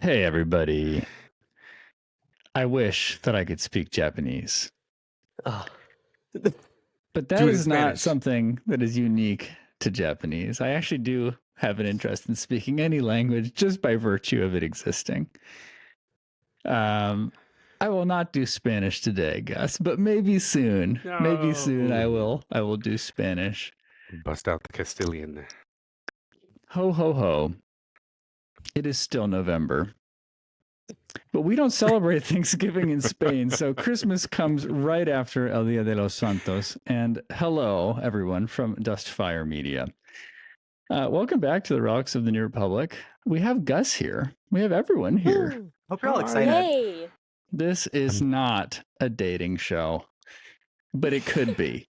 Hey, everybody. I wish that I could speak Japanese, Oh. but that Do it in is not Spanish. something that is unique to Japanese. I actually do have an interest in speaking any language just by virtue of it existing. I will not do Spanish today, Gus, but maybe soon. Maybe soon I will do Spanish. Bust out the Castilian. Ho, ho, ho. It is still November. But we don't celebrate Thanksgiving in Spain, so Christmas comes right after El Dia de los Santos. And hello, everyone from Dustfire Media. Welcome back to the Relics of the New Republic. We have Gus here. We have everyone here. Hope you're all Hi. excited. Hey, This is not a dating show, but it could be.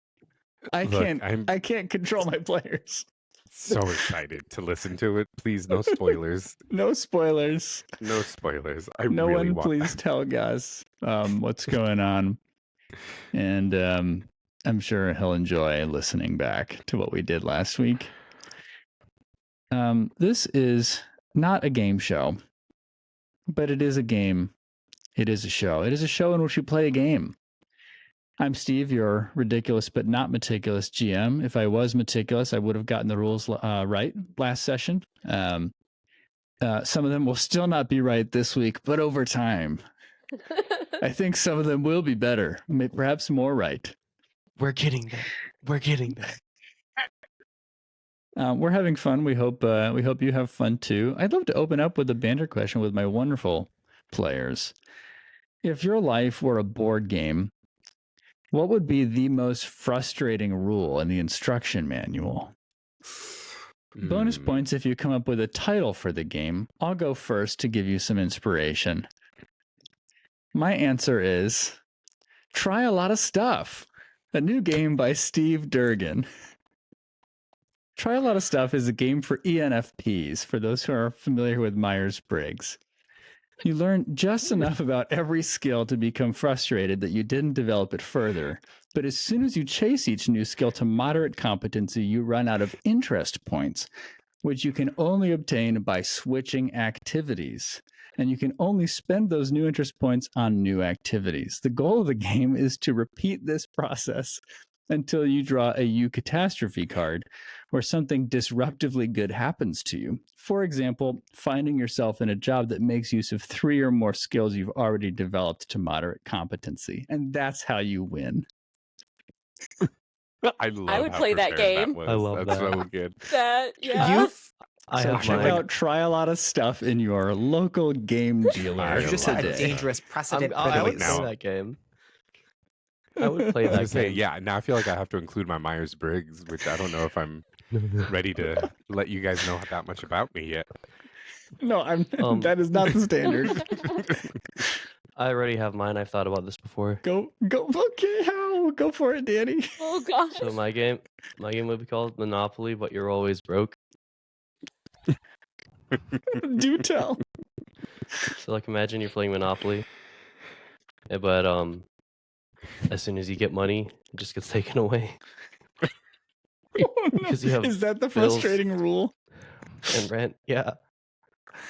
Look, I'm I can't control my players. so excited to listen to it. Please, no spoilers. No spoilers. No spoilers. I No really one want please tell Gus what's going on. And I'm sure he'll enjoy listening back to what we did last week. This is not a game show, but it is a game. It is a show. It is a show in which we play a game. I'm Steve, your ridiculous but not meticulous GM. If I was meticulous, I would have gotten the rules right last session. Some of them will still not be right this week, but over time, I think some of them will be better, perhaps more right. We're getting there. We're getting there. We're having fun. We hope you have fun too. I'd love to open up with a banter question with my wonderful players. If your life were a board game, what would be the most frustrating rule in the instruction manual? Bonus points if you come up with a title for the game. I'll go first to give you some inspiration. My answer is Try a Lot of Stuff, a new game by Steve Durgan. Try a Lot of Stuff is a game for ENFPs, for those who are familiar with Myers-Briggs. You learn just enough about every skill to become frustrated that you didn't develop it further. But as soon as you chase each new skill to moderate competency, you run out of interest points, which you can only obtain by switching activities. And you can only spend those new interest points on new activities. The goal of the game is to repeat this process until you draw a eucatastrophe card, where something disruptively good happens to you. For example, finding yourself in a job that makes use of 3 or more skills you've already developed to moderate competency. And that's how you win. I love I would how play that prepared game. was. I love That's that. so good. that yeah. I So have check mine. out Try a Lot of Stuff in your local game dealer. I You just set a love it. dangerous precedent for I the would weeks. play now. that game. I would play I was gonna that say, game. yeah, now I feel like I have to include my Myers-Briggs, which I don't know if I'm ready to let you guys know that much about me yet. No, that is not the standard. I already have mine. I've thought about this before. Go. Okay, how? Go for it, Danny. Oh gosh. So my game would be called Monopoly, but you're always broke. Do tell. So like imagine you're playing Monopoly, but as soon as you get money, it just gets taken away. Oh, no. Because you have Is that the bills. frustrating rule? And rent, yeah.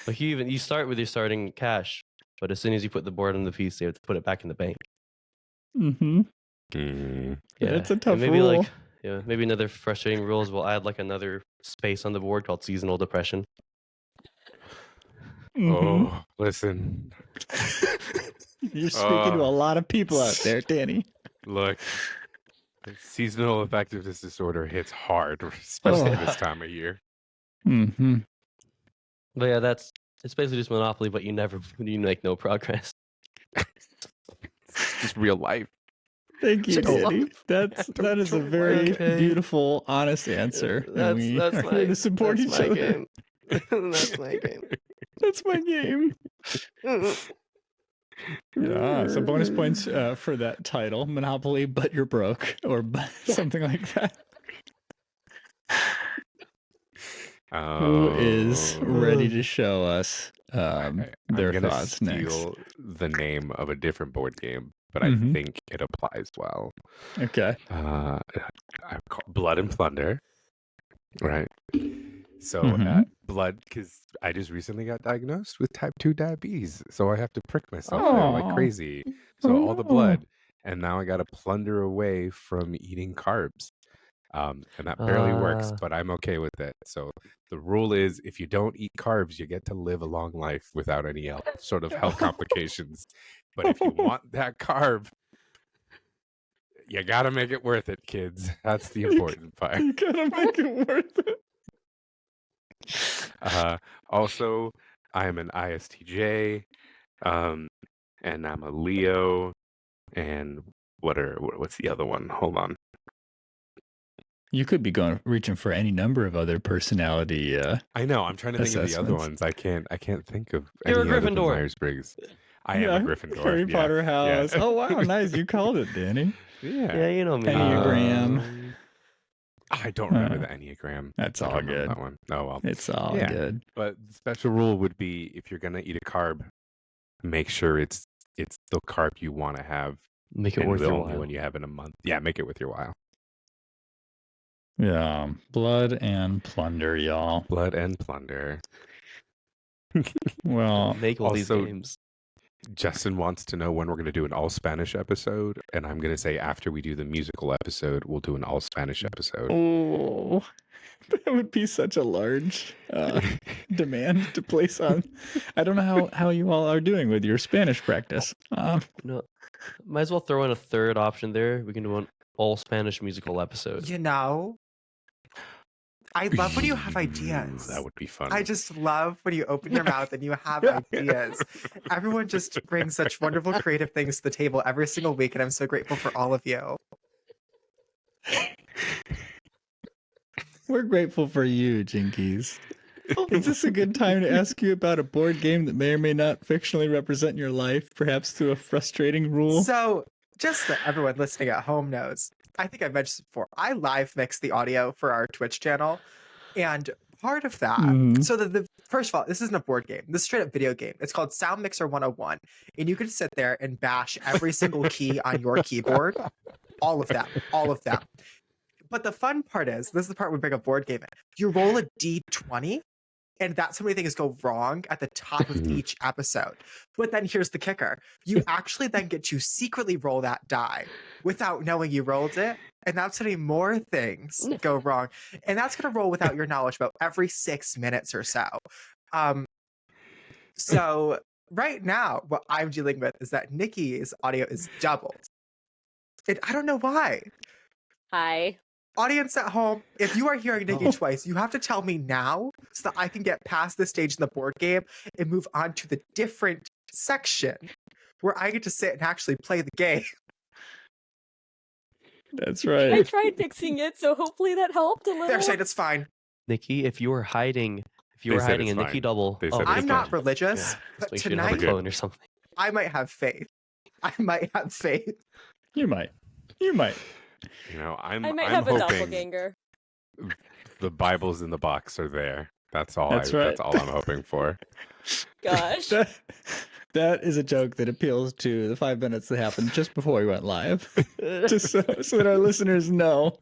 Like you start with your starting cash, but as soon as you put the board on the piece, you have to put it back in the bank. Mm-hmm. Mm. Yeah, it's a and tough maybe rule. maybe another frustrating rule is we'll add like another space on the board called seasonal depression. Mhm. Oh, listen, You're speaking to a lot of people out there, Danny. look. Seasonal effectiveness disorder hits hard, especially Oh. this time of year. Mm-hmm. But yeah, it's basically just Monopoly, but you make no progress. It's just real life. Thank you, Just Danny. love- That is a very Okay. beautiful, honest answer. and we are here to support each other. game. That's my game. That's my game. Yeah, so bonus points for that title, Monopoly, but you're broke, or something like that. Who is ready to show us Okay, their I'm gonna thoughts next? steal the name of a different board game, but I Mhm. think it applies well. Okay. I call Blood and Plunder, right? So Mhm. blood, because I just recently got diagnosed with type 2 diabetes. So I have to prick myself there like Aw. crazy. So all the Oh. blood. And now I got to plunder away from eating carbs. And that barely works, but I'm okay with it. So the rule is if you don't eat carbs, you get to live a long life without any sort of health complications. But if you want that carb, you got to make it worth it, kids. That's the important part. You gotta make it worth it. Also, I am an ISTJ, and I'm a Leo. And what's the other one? Hold on. You could be reaching for any number of other personality. I know. I'm trying to think of the other assessments. ones. I can't think of You're a any other than Gryffindor. Myers-Briggs. I am a Gryffindor. Harry yeah. Potter Yeah. house. Oh wow, nice! You called it, Danny. Yeah, you know me. Enneagram. I don't remember the Enneagram. That's I all don't remember good. that one. Oh well. It's all Yeah. good. But the special rule would be if you're gonna eat a carb, make sure it's the carb you want to have. Make it and worth the your only while. one you have in a month. Yeah, make it with your while. Yeah, blood and plunder, y'all. Blood and plunder. Well, Make all these also- games. Justin wants to know when we're going to do an all Spanish episode, and I'm going to say after we do the musical episode, we'll do an all Spanish episode. oh, that would be such a large demand to place on. I don't know how you all are doing with your Spanish practice. No, might as well throw in a third option there. We can do an all Spanish musical episode. You know, I love when you have ideas. That would be fun. I just love when you open your mouth and you have ideas. Everyone just brings such wonderful creative things to the table every single week, and I'm so grateful for all of you. We're grateful for you, Jinkies. Is this a good time to ask you about a board game that may or may not fictionally represent your life, perhaps through a frustrating rule? So, just so everyone listening at home knows, I think I've mentioned this before, I live mix the audio for our Twitch channel, and part of that, so the first of all, this isn't a board game. This is straight up video game. It's called Sound Mixer 101, and you can sit there and bash every single key on your keyboard, all of them. But the fun part is, this is the part we bring a board game in. You roll a d20, and that's how many things go wrong at the top of each episode. But then here's the kicker. You actually then get to secretly roll that die without knowing you rolled it. And that's how many more things go wrong. And that's going to roll without your knowledge about every 6 minutes or so. So right now, what I'm dealing with is that Nikki's audio is doubled. And I don't know why. Hi. Audience at home, if you are hearing Nikki twice, you have to tell me now so that I can get past this stage in the board game and move on to the different section where I get to sit and actually play the game. That's I right. tried fixing it, so hopefully that helped a little. They're saying it's fine. Nikki, if you were hiding They said a it's Nikki fine. double, They said it's I'm fine. not religious, yeah, but just make sure you don't have a tonight clone or something. I might have faith. You might. You know, I I'm might have a hoping doppelganger. the Bibles in the box are there. That's all. That's right. That's all I'm hoping for. Gosh. That is a joke that appeals to the 5 minutes that happened just before we went live. Just so that our listeners know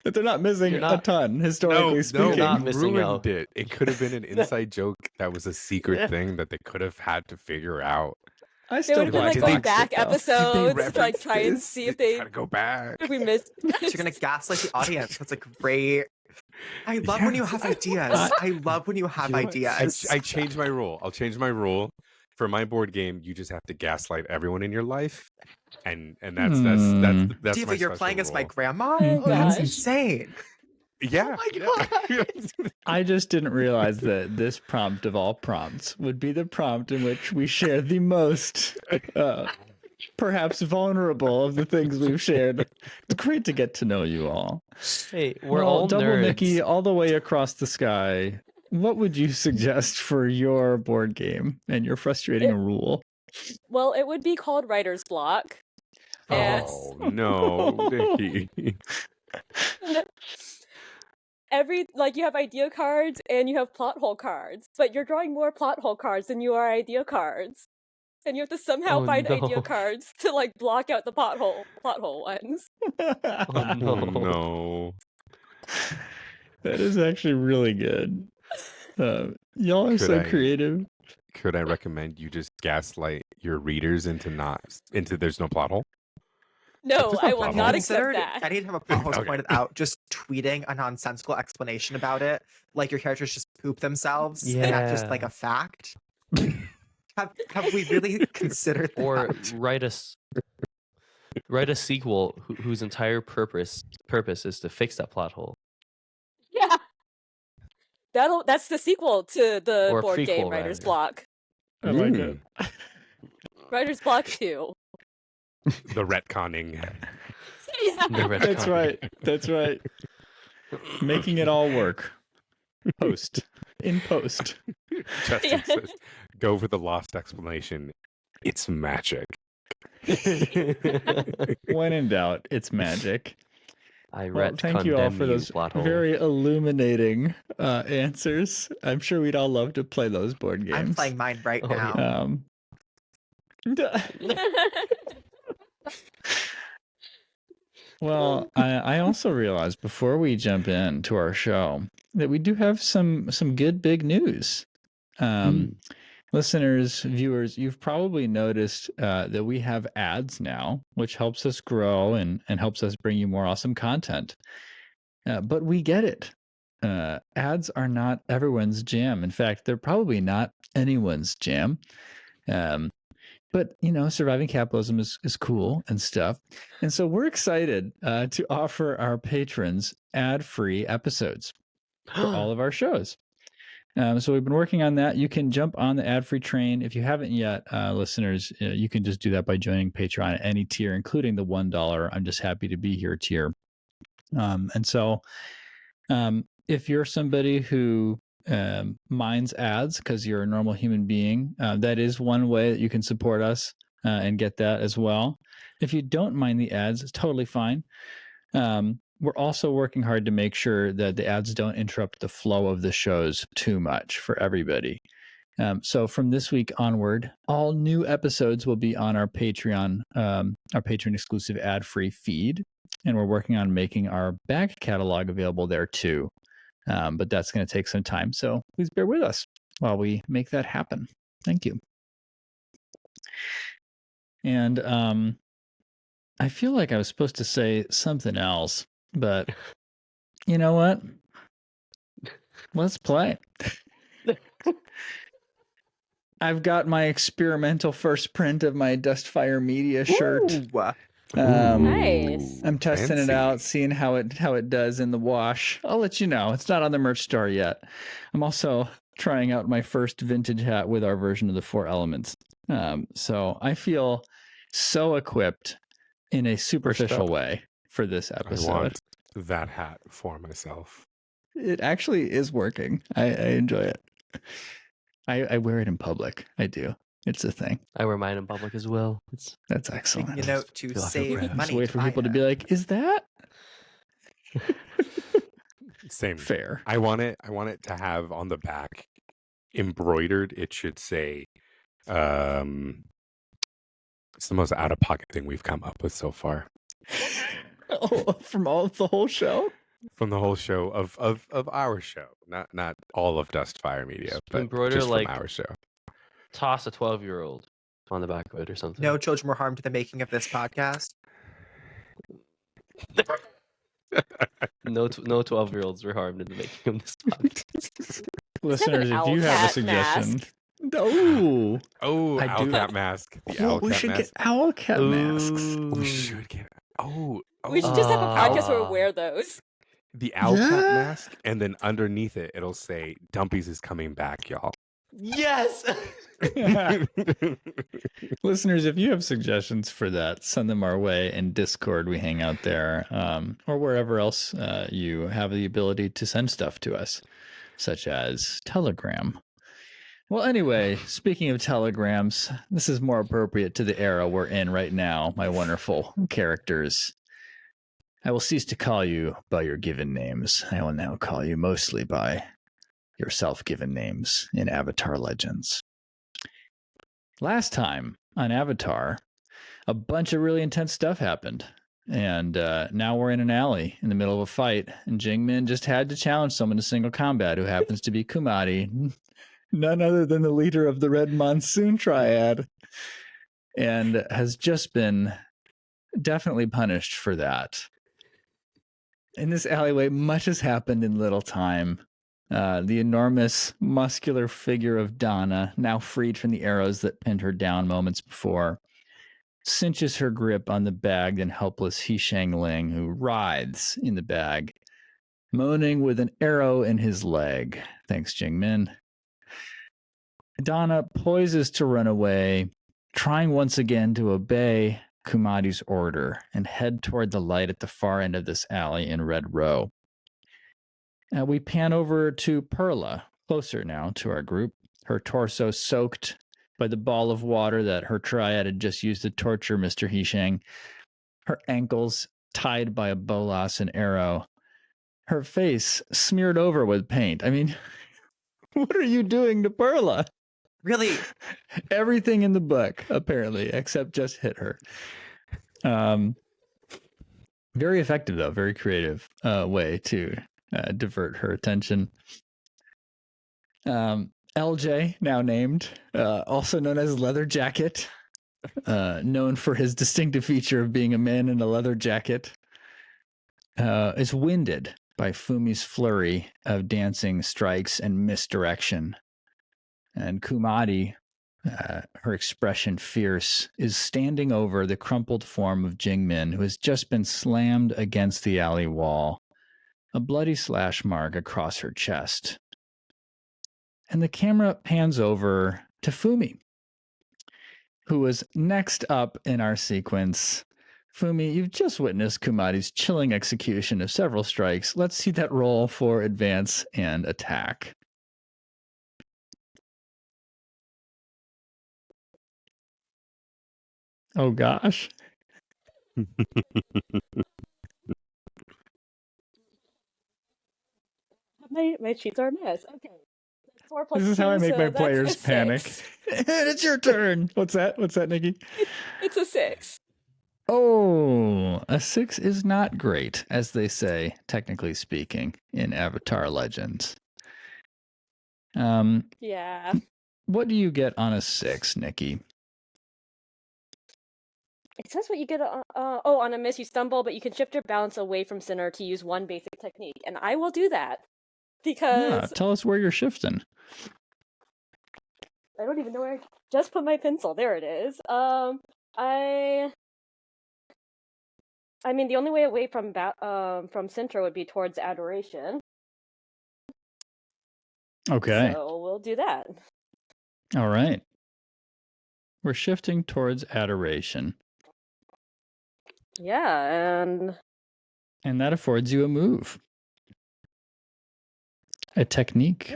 that they're not missing a ton, historically speaking. You're not you missing ruined out. it. It could have been an inside joke that was a secret thing that they could have had to figure out. I They still would have been watch like Did going they- back though. episodes to like try and see if they gotta go back. if we missed. You're going to gaslight the audience. That's a great... I love when you have ideas. I love when you have You know what? ideas. I changed my rule. I'll change my rule. For my board game, you just have to gaslight everyone in your life, and that's Hmm. that's Diva, my you're special playing as my rule. grandma? Oh, That's gosh. insane. Yeah. I just didn't realize that this prompt of all prompts would be the prompt in which we share the most, perhaps vulnerable of the things we've shared. It's great to get to know you all. Hey, we're Well, all Double nerds. Nikki, all the way across the sky. What would you suggest for your board game and your frustrating rule? Well, it would be called writer's block. And Oh no, Nikki. you have idea cards and you have plot hole cards, but you're drawing more plot hole cards than you are idea cards. And you have to somehow Oh, find no. idea cards to like block out the plot hole ones. Oh, no. Oh no. That is actually really good. Y'all are so creative. Could I recommend you just gaslight your readers into there's no plot hole? No, There's I no will plot not hole. accept Considered that. anytime a plot hole's Okay. pointed out, just tweeting a nonsensical explanation about it, like your characters just poop themselves, and that's just like Yeah. a fact. Have we really considered that? Or write a sequel whose entire purpose is to fix that plot hole. Yeah. That's the sequel to the Or a board game prequel, Writer's rather. Block. I like it. Writer's Block 2. The retconning. Yeah. The red That's con. right. That's right. Making it all work. In post. Justin Yeah. says, go for the lost explanation. It's magic. When in doubt, it's magic. I Well, thank you all for those plot hole. very illuminating answers. I'm sure we'd all love to play those board games. I'm playing mine right Oh, now. yeah. Well, I also realized before we jump into our show that we do have some good big news. Listeners, viewers, you've probably noticed that we have ads now, which helps us grow and helps us bring you more awesome content. But we get it. Ads are not everyone's jam. In fact, they're probably not anyone's jam. But, surviving capitalism is cool and stuff. And so we're excited to offer our patrons ad-free episodes for all of our shows. So we've been working on that. You can jump on the ad-free train. If you haven't yet, listeners, you can just do that by joining Patreon at any tier, including the $1 I'm just happy to be here tier. And so if you're somebody who minds ads because you're a normal human being, that is one way that you can support us and get that as well. If you don't mind the ads, it's totally fine. We're also working hard to make sure that the ads don't interrupt the flow of the shows too much for everybody. So from this week onward, all new episodes will be on our Patreon, our patron exclusive ad-free feed. And we're working on making our back catalog available there too. But that's going to take some time. So please bear with us while we make that happen. Thank you. And I feel like I was supposed to say something else, but you know what? Let's play. I've got my experimental first print of my Dustfire Media shirt. Ooh. Nice. I'm testing it Fancy. out, seeing how it does in the wash. I'll let you know. It's not on the merch store yet. I'm also trying out my first vintage hat with our version of the 4 elements. So I feel so equipped in a superficial way for this episode. I want that hat for myself. It actually is working. I enjoy it. I wear it in public. I do. It's a thing. I wear mine in public as well. That's excellent. You know, to feel like a save brand. Just money. wait for people to be like, "Is that Same. fair?" I want it to have on the back embroidered. It should say, it's the most out of pocket thing we've come up with so far. Oh, from the whole show? From the whole show of our show, not all of Dustfire Media, but Embroider just like from our show. Toss a 12-year-old on the back of it or something. No children were harmed in the making of this podcast. No 12-year-olds were harmed in the making of this podcast. Listeners, if you have a Owlcat suggestion, mask. oh, Oh, I do- Owlcat mask. The oh, Owlcat we should mask. get Owlcat masks. We should get. Oh, We should just have a podcast where we Ah. wear those. the Owlcat Yeah. mask, and then underneath it, it'll say "Dumpies is coming back, y'all." Yes. Listeners, if you have suggestions for that, send them our way in Discord. We hang out there, or wherever else you have the ability to send stuff to us, such as Telegram. Well, anyway, speaking of telegrams, this is more appropriate to the era we're in right now, my wonderful characters. I will cease to call you by your given names. I will now call you mostly by your self-given names in Avatar Legends. Last time on Avatar, a bunch of really intense stuff happened. And now we're in an alley in the middle of a fight, and Jing Min just had to challenge someone to single combat who happens to be Kumadi, none other than the leader of the Red Monsoon Triad, and has just been definitely punished for that. In this alleyway, much has happened in little time. The enormous muscular figure of Donna, now freed from the arrows that pinned her down moments before, cinches her grip on the bagged and helpless Hishang Ling, who writhes in the bag, moaning with an arrow in his leg. Thanks, Jing Min. Donna poises to run away, trying once again to obey Kumadi's order and head toward the light at the far end of this alley in Red Row. We pan over to Perla, closer now to our group, her torso soaked by the ball of water that her triad had just used to torture Mr. Hishang, her ankles tied by a bolas and arrow, her face smeared over with paint. I mean, what are you doing to Perla? Really? Everything in the book, apparently, except just hit her. Very effective, though. Very creative way to divert her attention. LJ, now named, also known as Leather Jacket, known for his distinctive feature of being a man in a leather jacket, is winded by Fumi's flurry of dancing strikes and misdirection. And Kumadi, her expression fierce, is standing over the crumpled form of Jing Min, who has just been slammed against the alley wall, a bloody slash mark across her chest. And the camera pans over to Fumi, who was next up in our sequence. Fumi, you've just witnessed Kumadi's chilling execution of several strikes. Let's see that roll for advance and attack. Oh, gosh. My sheets are a mess. Okay. 4 plus This is 2, how I make so my that's players a panic. 6. It's your turn. What's that, Nikki? It's a 6. Oh, a 6 is not great, as they say, technically speaking, in Avatar Legends. Yeah. What do you get on a 6, Nikki? It says what you get on a miss you stumble, but you can shift your balance away from center to use one basic technique, and I will do that because Tell us where you're shifting. I don't even know where I just put my pencil. There it is. I mean, the only way away from center would be towards adoration. Okay. So we'll do that. All right. We're shifting towards adoration. Yeah, and that affords you a move. A technique.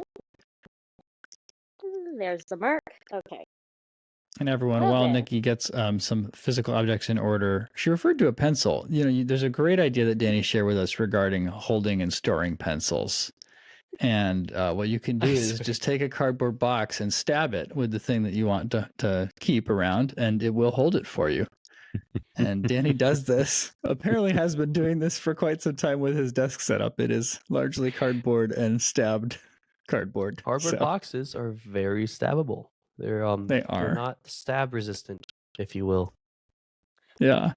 There's the mark. Okay. And everyone, while Nikki gets some physical objects in order, she referred to a pencil. There's a great idea that Danny shared with us regarding holding and storing pencils. And what you can do is just take a cardboard box and stab it with the thing that you want to keep around, and it will hold it for you. And Danny does this, apparently has been doing this for quite some time with his desk setup. It is largely cardboard and stabbed cardboard. Cardboard boxes are very stabbable. They're they're not stab resistant, if you will. Yeah.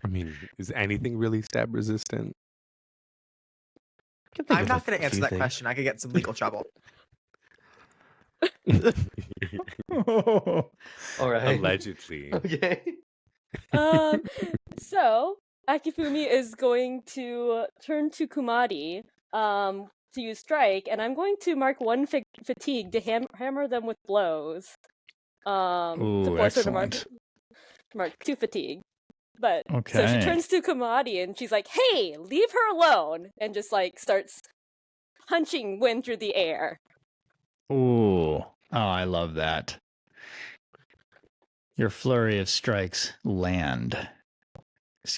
I mean, is anything really stab resistant? I'm not going to answer that question. I could get some legal trouble. All right. Allegedly. Okay. So Akifumi is going to turn to Kumadi to use strike, and I'm going to mark 1 fatigue to hammer them with blows. Ooh, to force her excellent. to mark 2 fatigue. But okay. So she turns to Kumadi and she's like, "Hey, leave her alone!" and just starts punching wind through the air. Ooh, I love that. Your flurry of strikes land,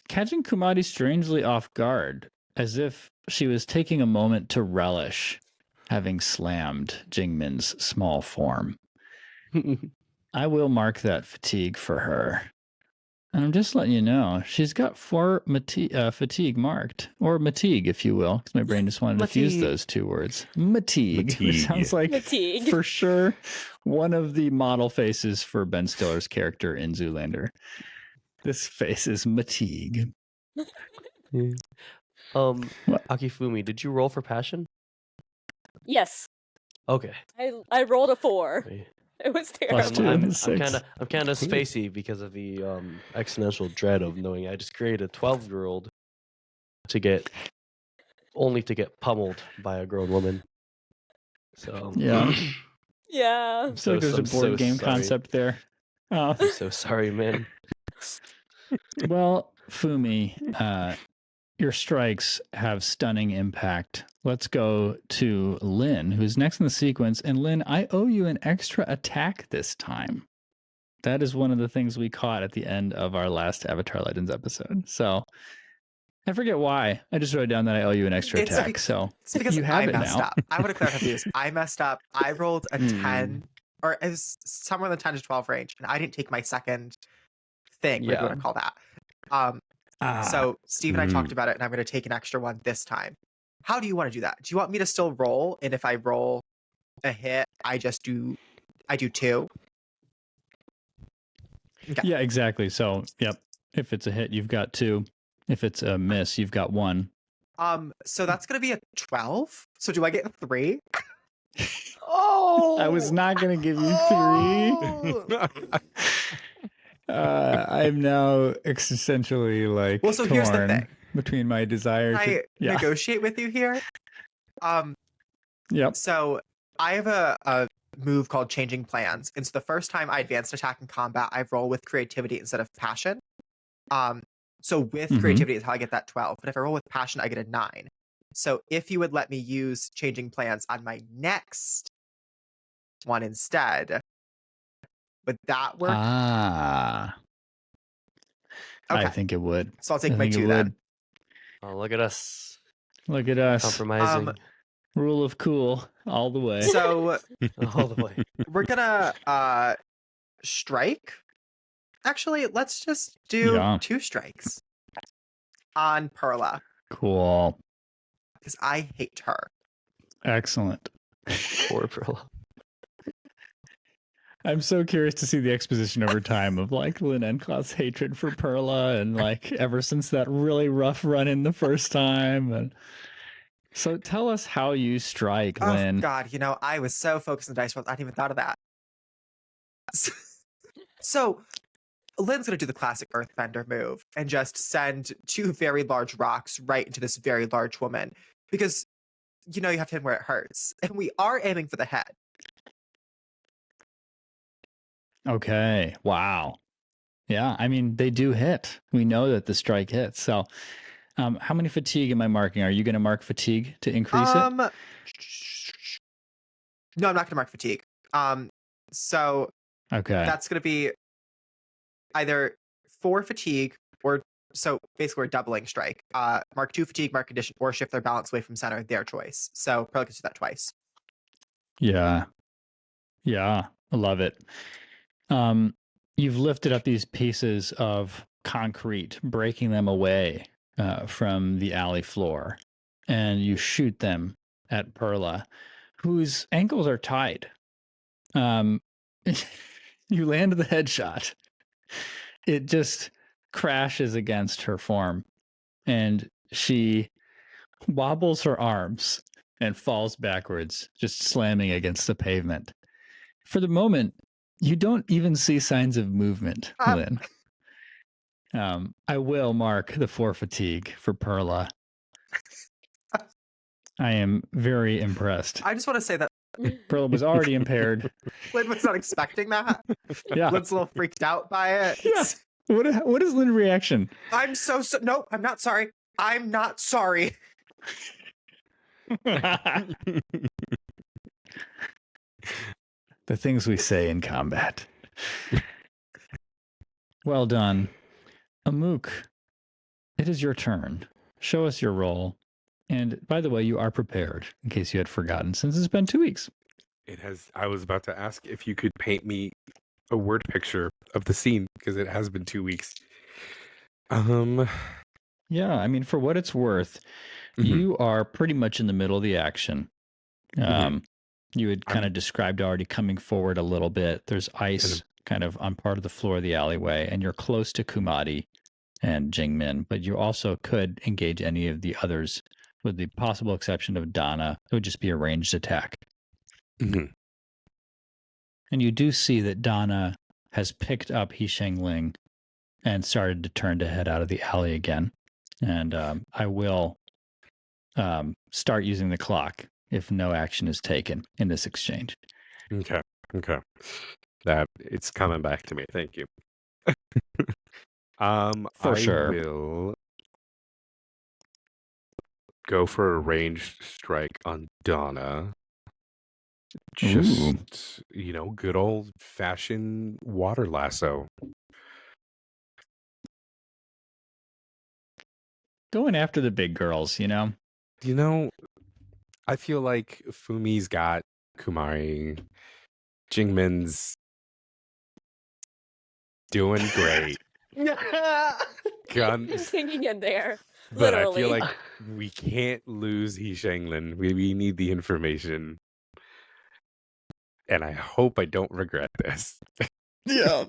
catching Kumadi strangely off guard, as if she was taking a moment to relish having slammed Jing Min's small form. I will mark that fatigue for her. I'm just letting you know, she's got 4 fatigue marked, or fatigue, if you will, because my brain just wanted to fuse those 2 words. Fatigue, which sounds like Fatigue. for sure one of the model faces for Ben Stiller's character in Zoolander. This face is fatigue. Akifumi, did you roll for passion? Yes, Okay. I rolled a 4. It was Plus terrible. 2, I'm 6. kind of spacey because of the existential dread of knowing I just created a 12-year-old to get pummeled by a grown woman. So Yeah. Yeah. So like there's a board game concept there. I'm so sorry, man. Well, Fumi, your strikes have stunning impact. Let's go to Lynn, who's next in the sequence. And Lynn, I owe you an extra attack this time. That is one of the things we caught at the end of our last Avatar Legends episode. So I forget why. I just wrote down that I owe you an extra attack. So it's because you have I it messed now. up. I want to clarify this. I messed up. I rolled a 10, or it was somewhere in the 10 to 12 range, and I didn't take my second thing, whatever you want to call that. So Steve and I talked about it, and I'm going to take an extra one this time. How do you want to do that? Do you want me to still roll, and if I roll a hit, I do 2? Okay. Yeah, exactly. So, yep. If it's a hit, you've got 2. If it's a miss, you've got 1. So that's going to be a 12. So do I get 3? Oh! I was not going to give you 3. Oh! I'm now existentially like Well, so torn here's the thing. between my desire Can to I negotiate with you here? Yep. So I have a move called Changing Plans. And so the first time I advanced attack in combat, I roll with creativity instead of passion. So with creativity is how I get that 12. But if I roll with passion, I get a 9. So if you would let me use Changing Plans on my next one instead, would that work? Okay. I think it would. So I'll take my 2 then. Oh, look at us. Look at us. Compromising. Rule of cool all the way. So all the way. we're gonna strike. Actually, let's just do 2 strikes on Perla. Cool. Because I hate her. Excellent. Poor Perla. I'm so curious to see the exposition over time of like Lynn Encloth's hatred for Perla and like ever since that really rough run in the first time. And so tell us how you strike, Lynn. Oh God, I was so focused on the dice rolls, I hadn't even thought of that. So Lynn's gonna do the classic Earthbender move and just send 2 very large rocks right into this very large woman. Because you have to hit where it hurts. And we are aiming for the head. Okay. Wow. Yeah. I mean, they do hit. We know that the strike hits. So, how many fatigue am I marking? Are you going to mark fatigue to increase it? No, I'm not going to mark fatigue. So Okay. that's going to be either 4 fatigue or so basically we're doubling strike. Mark 2 fatigue, mark condition, or shift their balance away from center, their choice. So probably can do that twice. Yeah. Yeah. I love it. You've lifted up these pieces of concrete, breaking them away from the alley floor, and you shoot them at Perla, whose ankles are tied. You land the headshot. It just crashes against her form, and she wobbles her arms and falls backwards, just slamming against the pavement. For the moment, you don't even see signs of movement, Lynn. I will mark the 4 fatigue for Perla. I am very impressed. I just want to say that Perla was already impaired. Lynn was not expecting that. Yeah. Lynn's a little freaked out by it. Yeah. What is Lynn's reaction? I'm so no, I'm not sorry. I'm not sorry. The things we say in combat. Well done. Amuk, it is your turn. Show us your roll. And by the way, you are prepared, in case you had forgotten, since it's been 2 weeks. It has. I was about to ask if you could paint me a word picture of the scene, because it has been 2 weeks. Yeah, I mean, for what it's worth, you are pretty much in the middle of the action. You had kind of described already coming forward a little bit. There's ice kind of on part of the floor of the alleyway, and you're close to Kumadi and Jing Min, but you also could engage any of the others, with the possible exception of Donna. It would just be a ranged attack. And you do see that Donna has picked up He Shengling and started to turn to head out of the alley again. And I will start using the clock if no action is taken in this exchange. Okay. That it's coming back to me. Thank you. For sure. I will go for a ranged strike on Donna. Just, good old fashioned water lasso. Going after the big girls, I feel like Fumi's got Kumari. Jingmin's doing great. He's hanging in there. But Literally. I feel like we can't lose He Shengling. We need the information. And I hope I don't regret this. Yeah.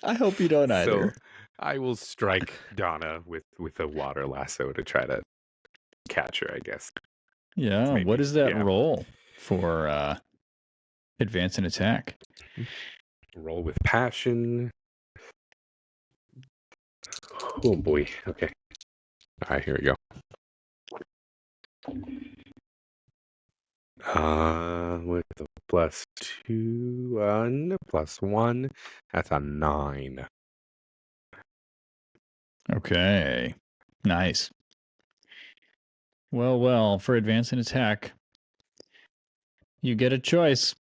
I hope you don't either. So I will strike Donna with a water lasso to try to catch her, I guess. Yeah. Maybe, What is that yeah. roll for advance and attack? Roll with passion. Oh boy. Okay. All right, here we go. With the +2, +1, that's a 9. Okay. Nice. Well, for advance and attack, you get a choice.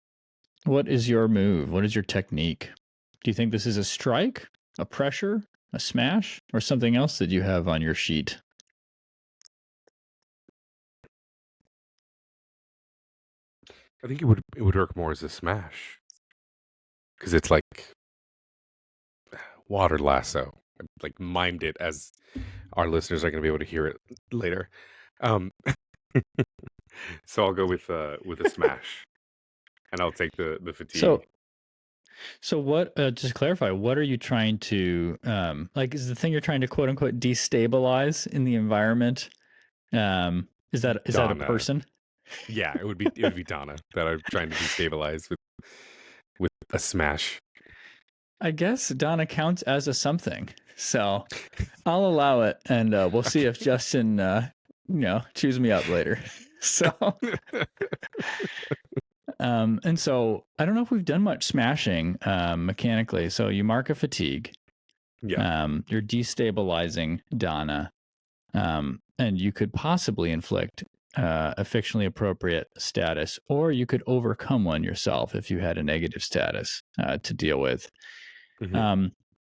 What is your move? What is your technique? Do you think this is a strike, a pressure, a smash, or something else that you have on your sheet? I think it would work more as a smash. Because it's like water lasso. I, like mimed it as our listeners are going to be able to hear it later. So I'll go with a smash. And I'll take the fatigue. So what, just to clarify, what are you trying to, is the thing you're trying to quote unquote destabilize in the environment? Is that a person? Yeah, it would be Donna that I'm trying to destabilize with a smash. I guess Donna counts as a something. So I'll allow it, and we'll see if Justin, chews me up later. So, and so I don't know if we've done much smashing mechanically. So you mark a fatigue. Yeah. You're destabilizing Donna, and you could possibly inflict a fictionally appropriate status, or you could overcome one yourself if you had a negative status to deal with. Mm-hmm.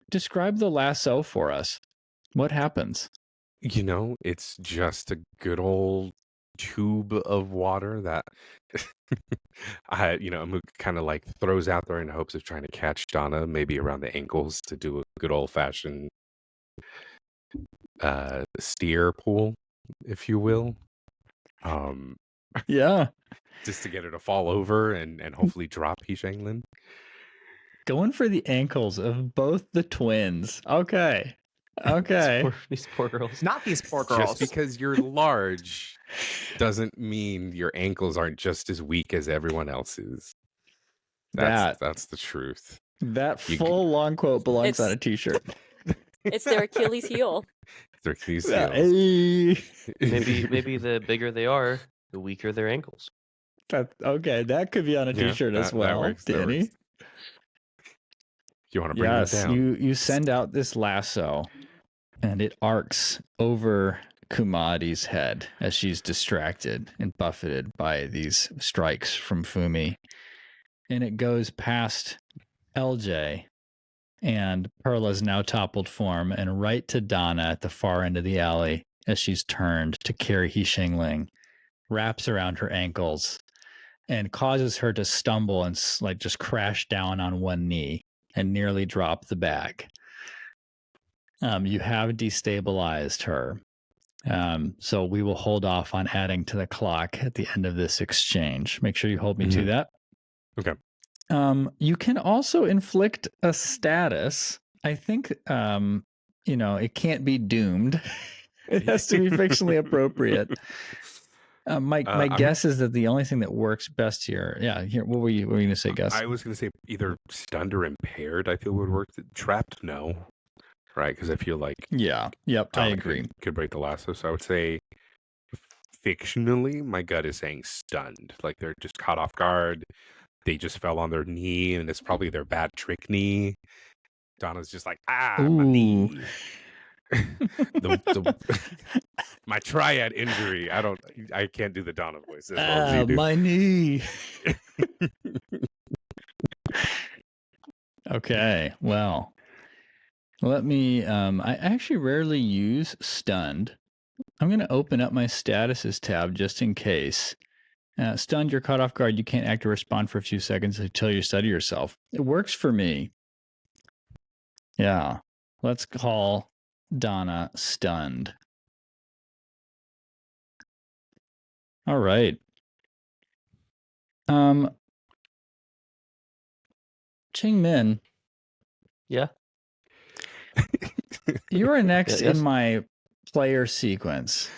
Describe the lasso for us. What happens? It's just a good old tube of water that I'm kind of like throws out there in hopes of trying to catch Donna, maybe around the ankles, to do a good old fashioned steer pull, if you will. Yeah. Just to get her to fall over and hopefully drop He Shengling. Going for the ankles of both the twins. Okay. These poor girls. Not these poor girls. Just because you're large doesn't mean your ankles aren't just as weak as everyone else's. That's the truth. That full long quote belongs on a t-shirt. It's their Achilles heel. Their Achilles heels. Maybe the bigger they are, the weaker their ankles. That could be on a t-shirt as well, that works, Danny. You want to bring it down? You send out this lasso, and it arcs over Kumadi's head as she's distracted and buffeted by these strikes from Fumi. And it goes past LJ and Perla's now toppled form and right to Donna at the far end of the alley as she's turned to carry He Shengling, wraps around her ankles, and causes her to stumble and just crash down on one knee and nearly drop the bag. You have destabilized her. So we will hold off on adding to the clock at the end of this exchange. Make sure you hold me to that. Okay. You can also inflict a status. I think, it can't be doomed. It has to be fictionally appropriate. My guess is that the only thing that works best here. Yeah. Here, what were you going to say, Gus? I was going to say either stunned or impaired. I feel would work. Trapped, no. Right, because I feel like Yeah. Yep. I agree. Could break the lasso. So I would say, fictionally, my gut is saying stunned. Like they're just caught off guard. They just fell on their knee, and it's probably their bad trick knee. Donna's just like, my knee. My triad injury. I can't do the Donna voice as well as you do. My knee. Okay, well, let me. I actually rarely use stunned. I'm going to open up my statuses tab just in case. Stunned, you're caught off guard. You can't act or respond for a few seconds until you study yourself. It works for me. Yeah. Let's call Donna stunned. All right. Jing Min. Yeah. You are next Yes. in my player sequence.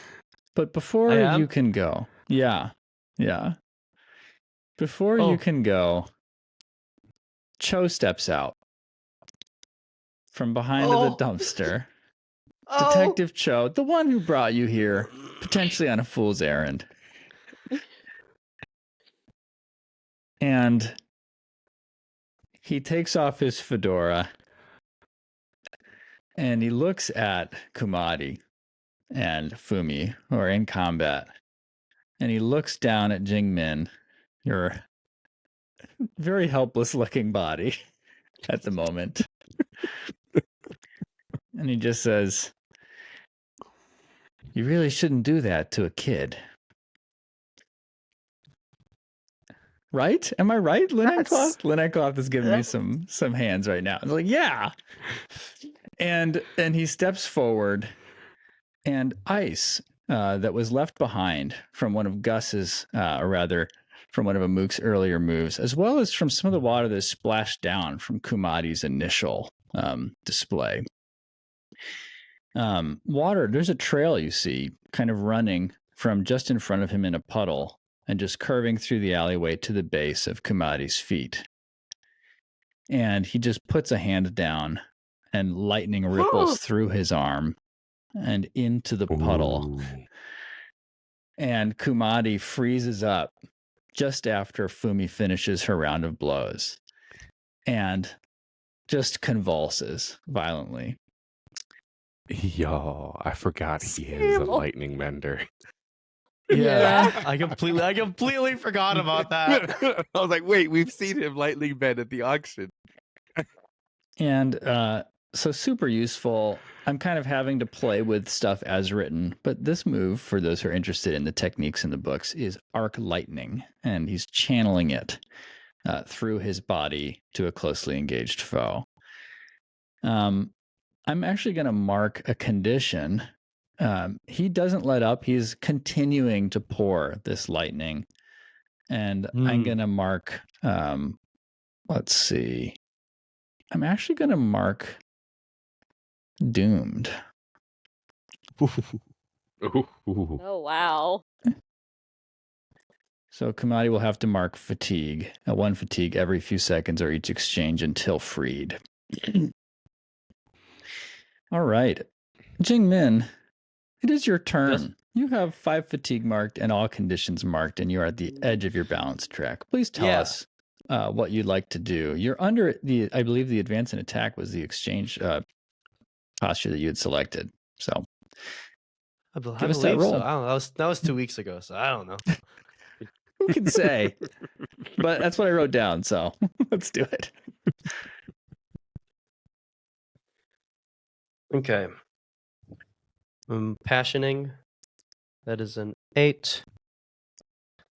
But before you can go. Yeah. Before you can go, Cho steps out from behind the dumpster. Detective Cho, the one who brought you here, potentially on a fool's errand. And he takes off his fedora and he looks at Kumadi and Fumi, who are in combat. And he looks down at Jing Min, your very helpless looking body at the moment. And he just says, "You really shouldn't do that to a kid." Right? Am I right, Linencloth? Linencloth is giving me some hands right now. It's like, yeah. And he steps forward, and ice that was left behind from one of Gus's, or rather, from one of Amuk's earlier moves, as well as from some of the water that splashed down from Kumadi's initial display. Water, there's a trail you see kind of running from just in front of him in a puddle and just curving through the alleyway to the base of Kumadi's feet. And he just puts a hand down and lightning ripples through his arm and into the puddle. And Kumadi freezes up just after Fumi finishes her round of blows and just convulses violently. Yo, I forgot he is a lightning bender. Yeah. I completely forgot about that. I was like, wait, we've seen him lightning bend at the auction. And so super useful. I'm kind of having to play with stuff as written, but this move, for those who are interested in the techniques in the books, is arc lightning, and he's channeling it through his body to a closely engaged foe. I'm actually going to mark a condition. He doesn't let up. He's continuing to pour this lightning. And I'm going to mark, let's see. I'm actually going to mark doomed. Oh, wow. So Kumadi will have to mark fatigue, one fatigue every few seconds or each exchange until freed. All right. Jing Min, it is your turn. Yes. You have 5 fatigue marked and all conditions marked, and you are at the edge of your balance track. Please tell us what you'd like to do. You're under I believe the advance and attack was the exchange posture that you had selected. So give us that roll. So. I don't know. That was 2 weeks ago, so I don't know. Who can say? But that's what I wrote down, so let's do it. Okay. Passioning, that is an 8.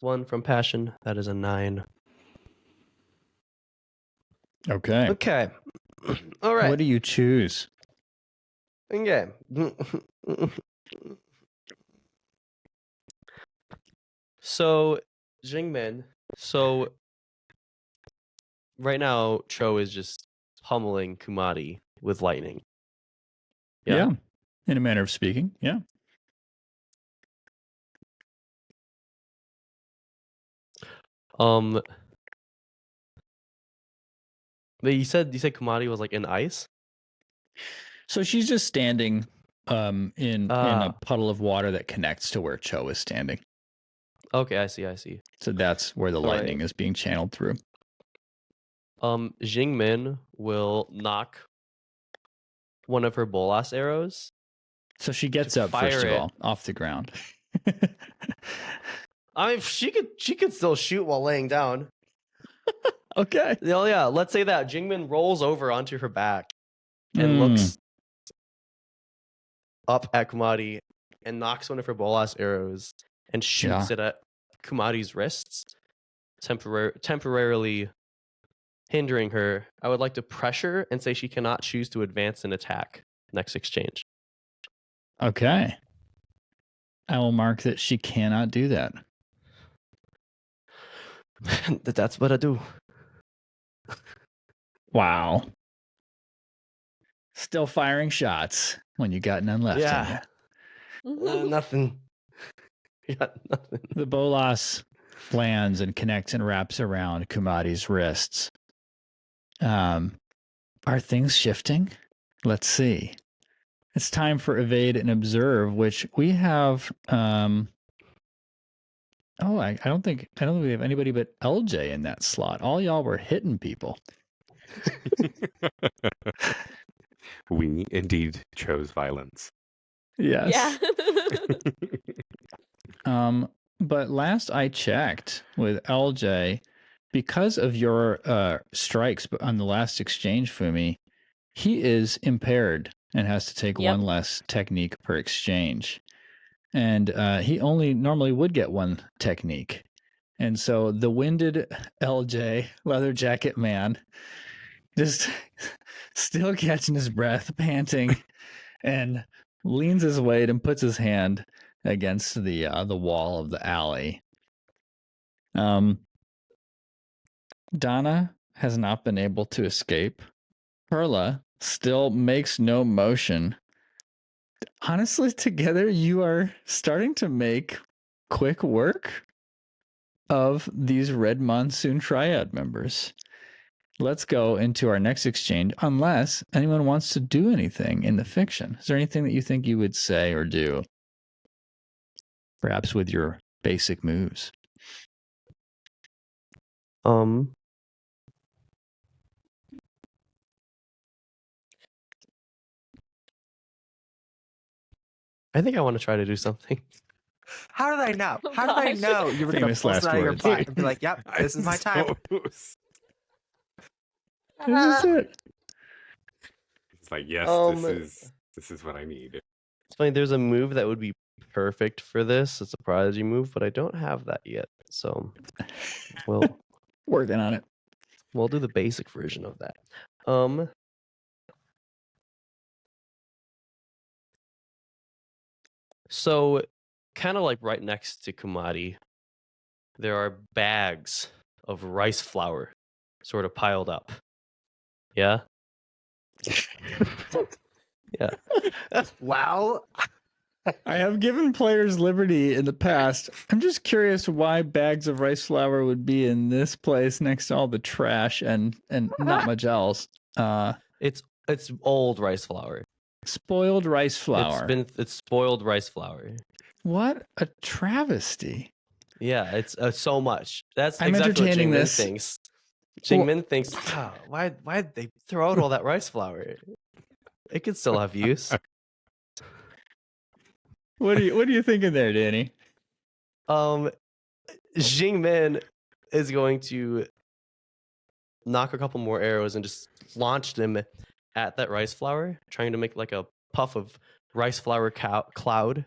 1 from passion, that is a 9. Okay. Okay. All right. What do you choose? Okay. So, Jing Min. So, right now, Cho is just pummeling Kumari with lightning. Yeah. In a manner of speaking. Yeah. But you said Kumari was like in ice? So she's just standing in a puddle of water that connects to where Cho is standing. Okay, I see. So that's where the lightning is being channeled through. Jing Min will knock one of her bolas arrows. So she gets up first of all, off the ground. I mean, she could still shoot while laying down. Okay. Oh yeah, let's say that Jing Min rolls over onto her back and looks up at Kumari and knocks one of her bolas arrows and shoots it at Kumari's wrists, temporarily hindering her. I would like to pressure and say she cannot choose to advance and attack next exchange. Okay. I will mark that she cannot do that. That's what I do. Wow. Still firing shots when you got none left in you. Nothing. Got nothing. The bolas lands and connects and wraps around Kumari's wrists. Are things shifting? Let's see. It's time for evade and observe, which we have. I don't think we have anybody but LJ in that slot. All y'all were hitting people. We indeed chose violence. Yes. Yeah. But last I checked with LJ, because of your strikes on the last exchange, Fumi, he is impaired and has to take one less technique per exchange. And he only normally would get one technique. And so the winded LJ, leather jacket man, just still catching his breath, panting, and leans his weight and puts his hand against the wall of the alley. Donna has not been able to escape. Perla still makes no motion. Honestly, together you are starting to make quick work of these Red Monsoon Triad members. Let's go into our next exchange, unless anyone wants to do anything in the fiction. Is there anything that you think you would say or do? Perhaps with your basic moves. I think I want to try to do something. How did I know? Oh, How did I gosh. know you were going to Famous pull last that out of your words. butt and be like, "Yep, this is my time." This is it. It's like, yes, this is what I need. It's funny. There's a move that would be perfect for this. It's a prodigy move, but I don't have that yet. So, we'll Working on it. we'll do the basic version of that. So, kind of like right next to Kumari, there are bags of rice flour sort of piled up. Yeah? Yeah. Wow. I have given players liberty in the past. I'm just curious why bags of rice flour would be in this place next to all the trash and not much else. It's old rice flour. Spoiled rice flour. It's spoiled rice flour. What a travesty. Yeah, it's so much. That's I'm exactly what entertaining Jing Min this. thinks. Jing Min thinks, why'd they throw out all that rice flour? It could still have use. What are you thinking there, Danny? Jing Min is going to knock a couple more arrows and just launch them at that rice flour, trying to make like a puff of rice flour cloud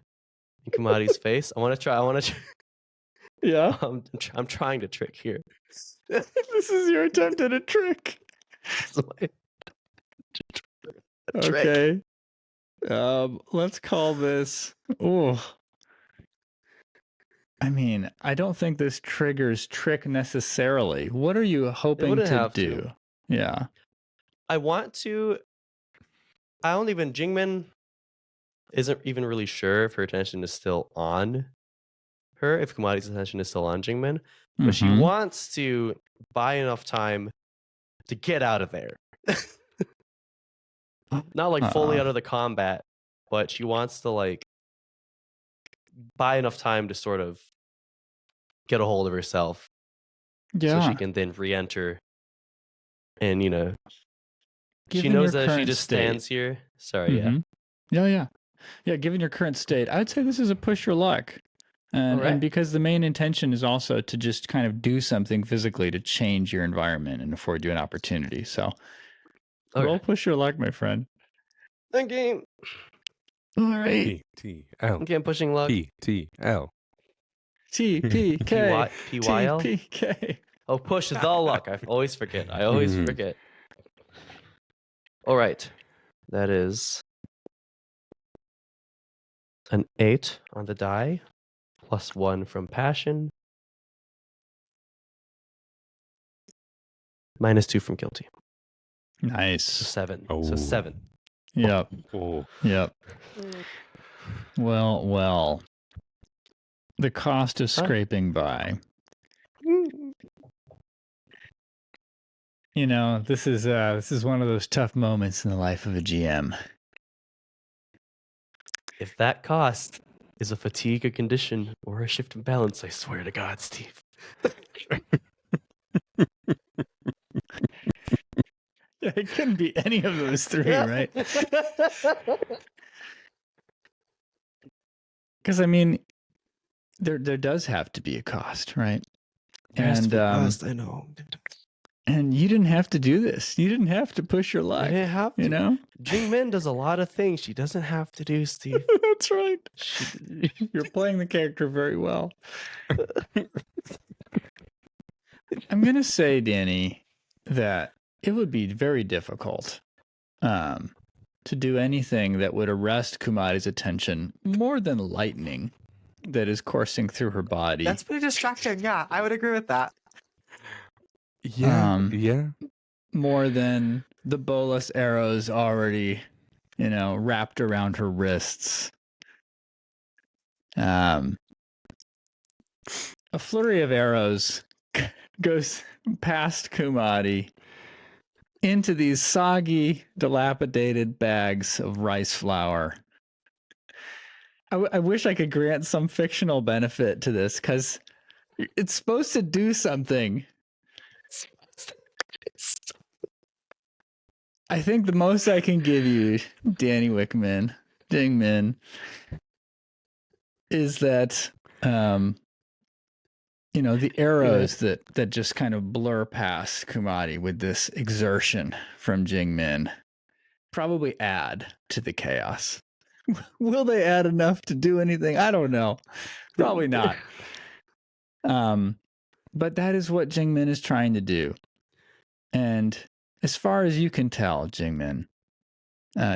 in Kumari's face. I want to try. Yeah. I'm trying to trick here. This is your attempt at a trick. Trick. Okay. Let's call this. Oh, I mean, I don't think this triggers trick necessarily. What are you hoping wouldn't to have to. do? Yeah. I want to. I don't even. Jing Min isn't even really sure if her attention is still on her, if Kumari's attention is still on Jing Min, but she Mhm. wants to buy enough time to get out of there. Not like fully out of the combat, but she wants to like buy enough time to sort of get a hold of herself so Yeah. she can then re-enter. And she Given knows your that if she current just state. stands here. Sorry, yeah. Mhm. Yeah, given your current state, I'd say this is a push your luck. And Alright. because the main intention is also to just kind of do something physically to change your environment and afford you an opportunity. So roll Okay. push your luck, my friend. Okay. All right. PTL. Okay, I'm pushing luck. PTL. TPK. PYL? TPK. Oh, push the luck. I always forget. I always Mhm. forget. All right. That is an 8 on the die, plus 1 from passion, minus 2 from guilty. So Nice. 7. Oh. So 7. Yep. Oh. Yep. Mm. Well. The cost of scraping by. This is one of those tough moments in the life of a GM. If that cost is a fatigue, a condition, or a shift in balance, I swear to God, Steve. Yeah, it couldn't be any of those three, right? Because I mean, there does have to be a cost, right? There has to be a cost, I know. And you didn't have to do this. You didn't have to push your luck. I didn't have to. You know? Jing Min does a lot of things she doesn't have to do, Steve. That's right. You're playing the character very well. I'm going to say, Danny, that it would be very difficult to do anything that would arrest Kumari's attention more than lightning that is coursing through her body. That's pretty distracting. Yeah, I would agree with that. Yeah. Yeah. More than the bolus arrows already, wrapped around her wrists. A flurry of arrows goes past Kumari into these soggy, dilapidated bags of rice flour. I wish I could grant some fictional benefit to this because it's supposed to do something. I think the most I can give you, Danny Wickman, Jing Min, is that the arrows that just kind of blur past Kumari with this exertion from Jing Min probably add to the chaos. Will they add enough to do anything? I don't know. Probably not. But that is what Jing Min is trying to do. And as far as you can tell, Jing Min,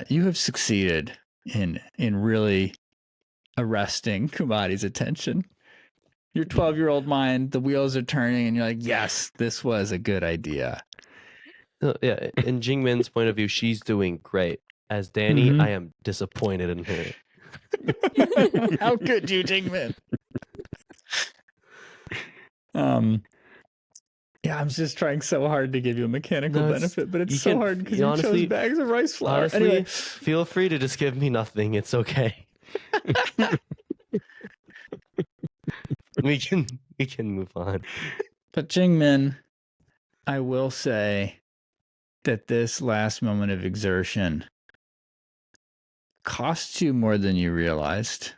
you have succeeded in really arresting Kumari's attention. Your 12-year-old mind, the wheels are turning, and you're like, yes, this was a good idea. Yeah, in Jing Min's point of view, she's doing great. As Danny, I am disappointed in her. How could you, Jing Min? Yeah, I'm just trying so hard to give you a mechanical benefit, but it's so hard because you chose bags of rice flour. Honestly, anyway, feel free to just give me nothing. It's okay. we can move on. But Jing Min, I will say that this last moment of exertion costs you more than you realized.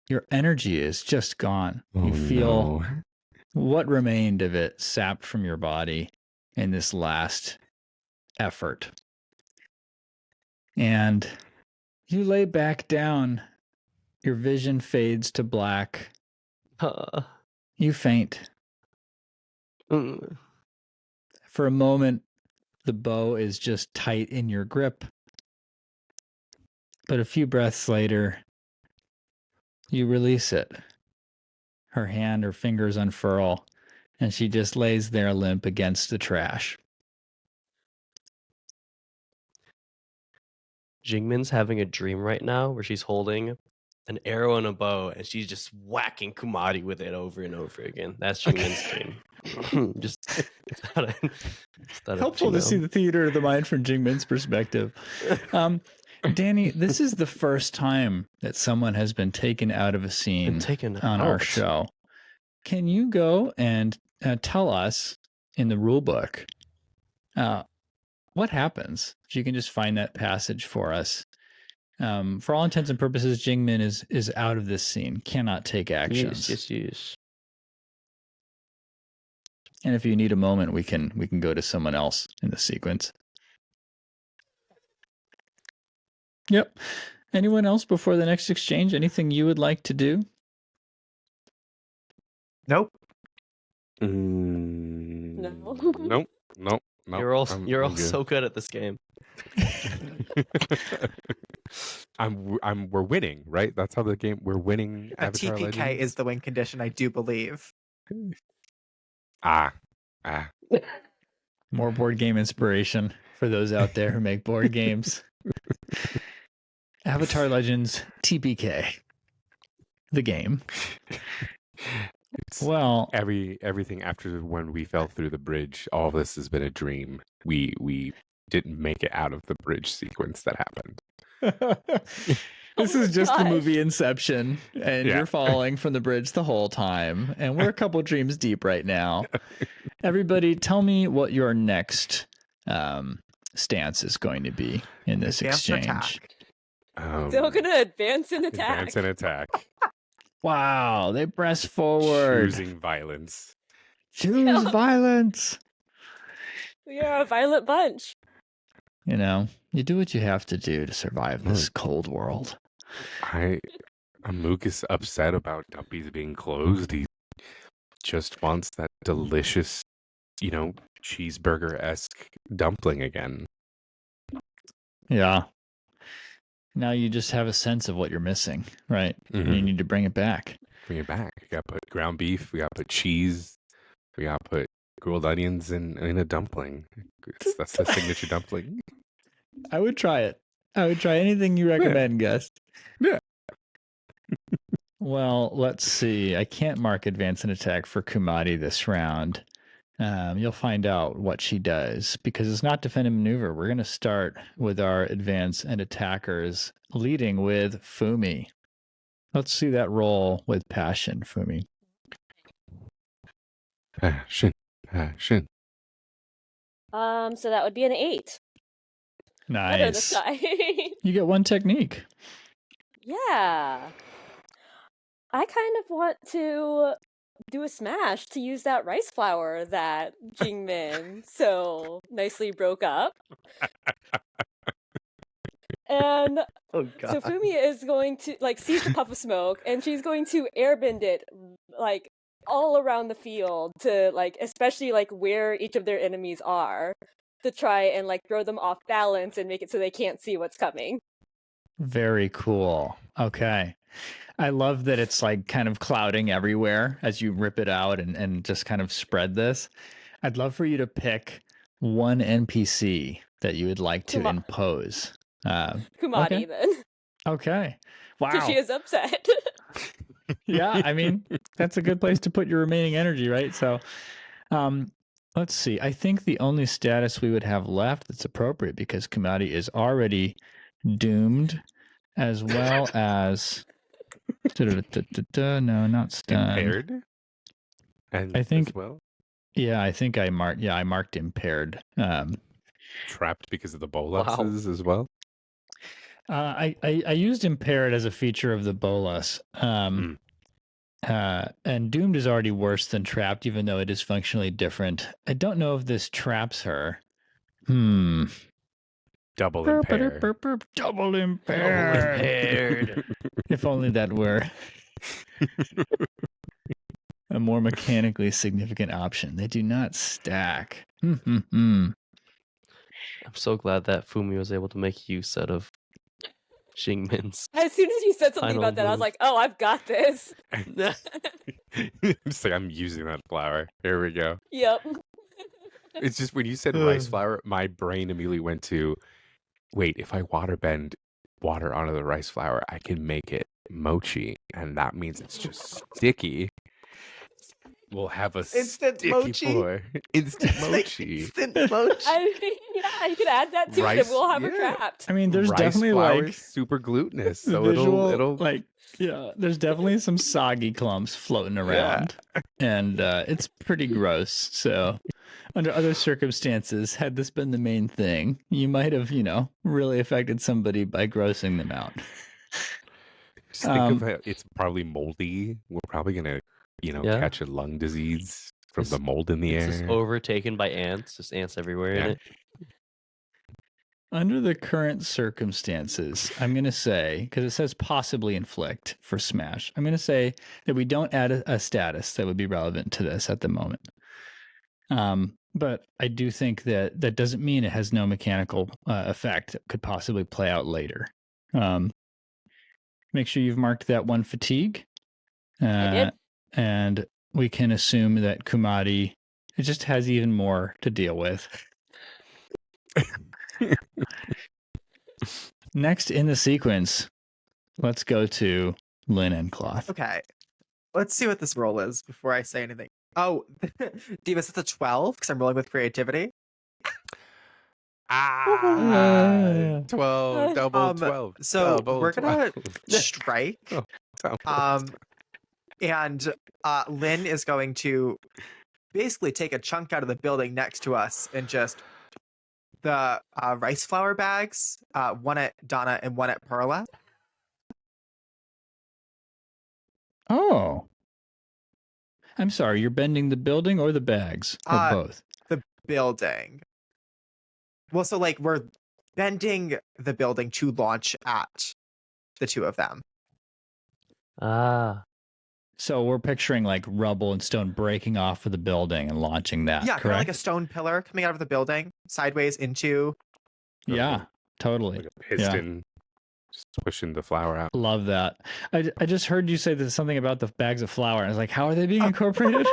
Your energy is just gone. Oh, You feel no. what remained of it sapped from your body in this last effort. And you lay back down. Your vision fades to black. You faint. For a moment, the bow is just tight in your grip. But a few breaths later, you release it. Her hand, her fingers unfurl, and she just lays there limp against the trash. Jing Min's having a dream right now where she's holding an arrow and a bow, and she's just whacking Kumadi with it over and over again. That's Jing Min's dream. Just thought I'd Helpful to see the theater of the mind from Jing Min's perspective. Danny, this is the first time that someone has been taken out of a scene on our show. Can you go and tell us in the rule book what happens? If you can just find that passage for us. For all intents and purposes, Jing Min is out of this scene, cannot take actions. Yes. And if you need a moment, we can go to someone else in the sequence. Yep. Anyone else before the next exchange? Anything you would like to do? Nope. No. Nope. You're all so good at this game. We're winning, right? That's how the game. We're winning. A Avatar TPK Legends. is the win condition, I do believe. More board game inspiration for those out there who make board games. Avatar Legends TPK. The game. Well, everything after when we fell through the bridge, all of this has been a dream. We didn't make it out of the bridge sequence that happened. This is just the movie Inception, and you're falling from the bridge the whole time, and we're a couple dreams deep right now. Everybody, tell me what your next stance is going to be in this exchange. Still gonna advance and attack. Advance and attack. Wow, they press forward. Choosing violence. Choose violence. We are a violent bunch. You know, you do what you have to do to survive this cold world. Amook is upset about Dumpy's being closed. He just wants that delicious, cheeseburger-esque dumpling again. Yeah. Now you just have a sense of what you're missing, right? Mm-hmm. And you need to bring it back. Bring it back. We got to put ground beef. We got to put cheese. We got to put grilled onions in a dumpling. That's the signature dumpling. I would try it. I would try anything you recommend, Gus. Yeah. Well, let's see. I can't mark advance and attack for Kumadi this round. You'll find out what she does because it's not defend and maneuver. We're going to start with our advance and attackers, leading with Fumi. Let's see that roll with passion, Fumi. Passion. So that would be an 8. Better this Nice. time. You get one technique. Yeah. I kind of want to do a smash to use that rice flour that Jing Min so nicely broke up. And Oh god. so Fumi is going to sees the puff of smoke, and she's going to airbend it all around the field to especially where each of their enemies are, to try and throw them off balance and make it so they can't see what's coming. Very cool. Okay. I love that it's kind of clouding everywhere as you rip it out and just kind of spread this. I'd love for you to pick one NPC that you would like to impose. Kumadi, then. Okay. Wow. Because she is upset. Yeah, I mean, that's a good place to put your remaining energy, right? So, let's see. I think the only status we would have left that's appropriate, because Kumadi is already doomed, as well as no, not stunned. Impaired. And I think as well. Yeah, I think I marked impaired. Trapped because of the boluses as well. I used impaired as a feature of the bolus. And doomed is already worse than trapped, even though it is functionally different. I don't know if this traps her. Double impaired. Double impaired. If only that were a more mechanically significant option. They do not stack. I'm so glad that Fumi was able to make use out of Jing Min's. As soon as you said something Final about that, I was move. like, "Oh, I've got this." It's like I'm using that flour. Here we go. Yep. It's just when you said rice flour, my brain immediately went to, wait, if I waterbend water onto the rice flour, I can make it mochi, and that means it's just sticky. We'll have a Instant sticky mochi? floor. Instant mochi. Instant mochi. I mean, yeah, you could add that to it, Rice- and we'll have her yeah. trapped. I mean, there's Rice definitely flour like is super glutinous, the so visual, it'll like, yeah, there's definitely some soggy clumps floating around, and it's pretty gross. So, under other circumstances, had this been the main thing, you might have, really affected somebody by grossing them out. just think of it. It's probably moldy. We're probably gonna, Yeah. catch a lung disease from It's- the mold in the It's air. just overtaken by ants. Just ants everywhere in Yeah. it. Under the current circumstances, I'm going to say, because it says possibly inflict for Smash, I'm going to say that we don't add a status that would be relevant to this at the moment. But I do think that that doesn't mean it has no mechanical effect that could possibly play out later. Make sure you've marked that one fatigue. I did. And we can assume that Kumadi, it just has even more to deal with. Next in the sequence, let's go to linen cloth. Okay. Let's see what this roll is before I say anything. Oh, Divas, it's a 12 because I'm rolling with creativity. 12, double 12. So double we're gonna 12. strike. Double. And Lynn is going to basically take a chunk out of the building next to us and just the rice flour bags, one at Donna and one at Perla. Oh. I'm sorry, you're bending the building or the bags? Or both? The building. Well, so like we're bending the building to launch at the two of them. Ah. So we're picturing like rubble and stone breaking off of the building and launching that, Yeah, kind of correct? like a stone pillar coming out of the building sideways into. Yeah, totally. Like a piston just pushing the flour out. Love that. I just heard you say there's something about the bags of flour. And I was like, how are they being incorporated?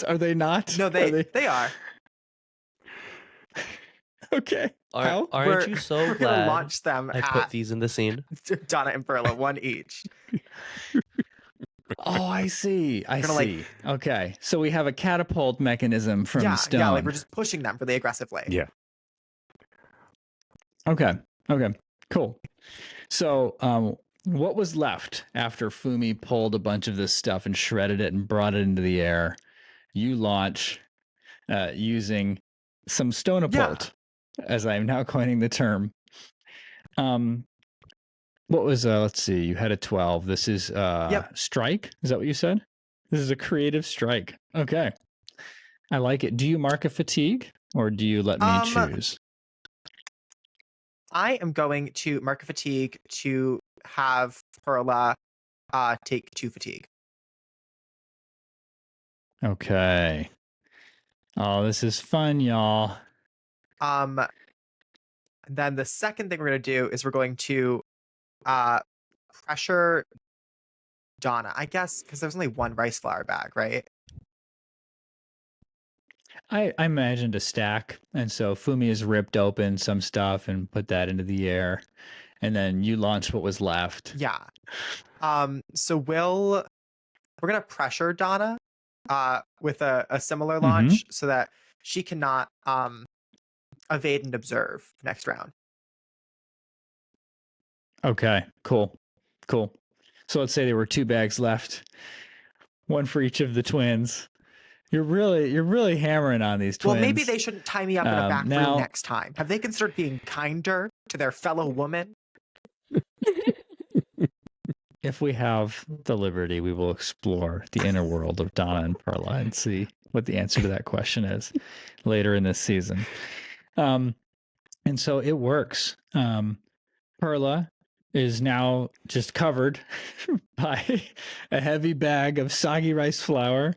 Are they not? No, Are they are. Okay. How? Aren't you so We're gonna glad launch them I put at these in the scene? Donna and Perla, one each. Oh, I see. I Gonna, see. Okay. So we have a catapult mechanism from Yeah, stone. yeah, like we're just pushing them really aggressively. Yeah. Okay. Cool. So, what was left after Fumi pulled a bunch of this stuff and shredded it and brought it into the air? You launch using some stonapult, as I am now coining the term. What was let's see, you had a 12. This is strike. Is that what you said? This is a creative strike. Okay. I like it. Do you mark a fatigue or do you let me choose? I am going to mark a fatigue to have Perla take 2 fatigue. Okay. Oh, this is fun, y'all. Then the second thing we're going to do is we're going to pressure Donna, I guess, because there's only one rice flour bag, right? I imagined a stack, and so Fumi has ripped open some stuff and put that into the air, and then you launched what was left. Yeah. So we're gonna pressure Donna with a similar launch so that she cannot evade and observe next round. Okay, cool. So let's say there were 2 bags left, one for each of the twins. You're really hammering on these twins. Well, maybe they shouldn't tie me up in a back now- room next time. Have they considered being kinder to their fellow woman? If we have the liberty, we will explore the inner world of Donna and Perla and see what the answer to that question is later in this season. And so it works. Perla is now just covered by a heavy bag of soggy rice flour.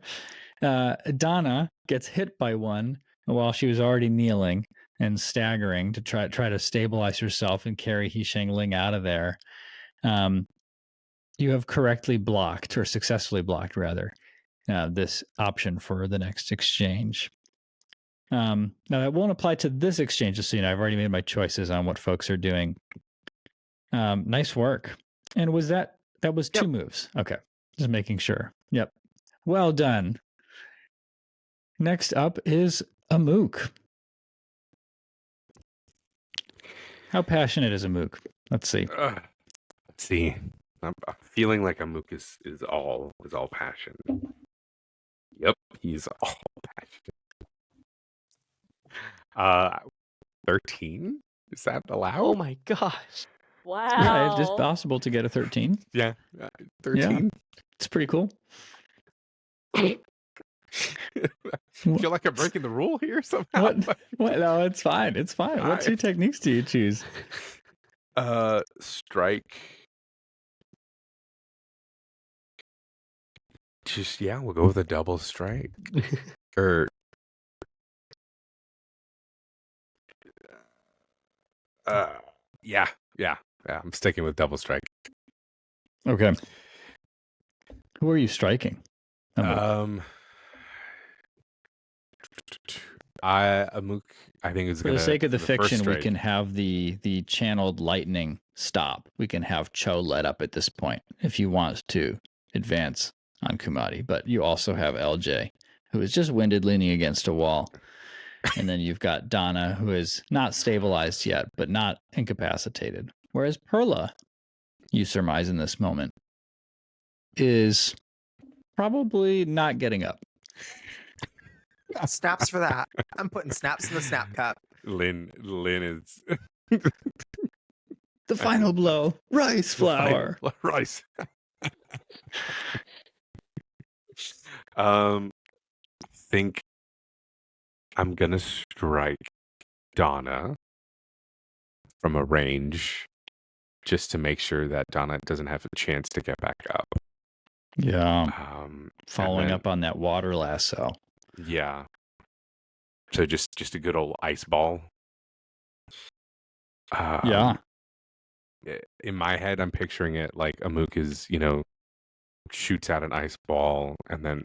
Donna gets hit by one while she was already kneeling, and staggering to try to stabilize yourself and carry He Shang Ling out of there. You have correctly blocked, or successfully blocked rather, this option for the next exchange. Now that won't apply to this exchange, just so you know. I've already made my choices on what folks are doing. Nice work. And was that was two moves? Okay, just making sure. Yep. Well done. Next up is Amuk. How passionate is Amuk? Let's see. Let's see. I'm feeling like Amuk is all passion. Yep, he's all passion. 13? Is that allowed? Oh my gosh. Wow. Yeah, it's just possible to get a 13. Yeah, 13. It's pretty cool. I feel like I'm breaking the rule here somehow. What? No, it's fine. It's fine. What two techniques do you choose? Strike. Just we'll go with a double strike. Or yeah. I'm sticking with double strike. Okay. Who are you striking? Amuk, I think is for gonna. the sake of the fiction, we strike. can have the channeled lightning stop. We can have Cho let up at this point if you want to advance on Kumadi, but you also have LJ, who is just winded, leaning against a wall, and then you've got Donna, who is not stabilized yet, but not incapacitated. Whereas Perla, you surmise in this moment, is probably not getting up. Snaps for that. I'm putting snaps in the snap cup. Lynn is The final blow, rice flour. Rice. Think I'm gonna strike Donna from a range just to make sure that Donna doesn't have a chance to get back up. Yeah. Following up on that water lasso. Yeah. So just a good old ice ball. Yeah. In my head, I'm picturing it like Amuk is, shoots out an ice ball and then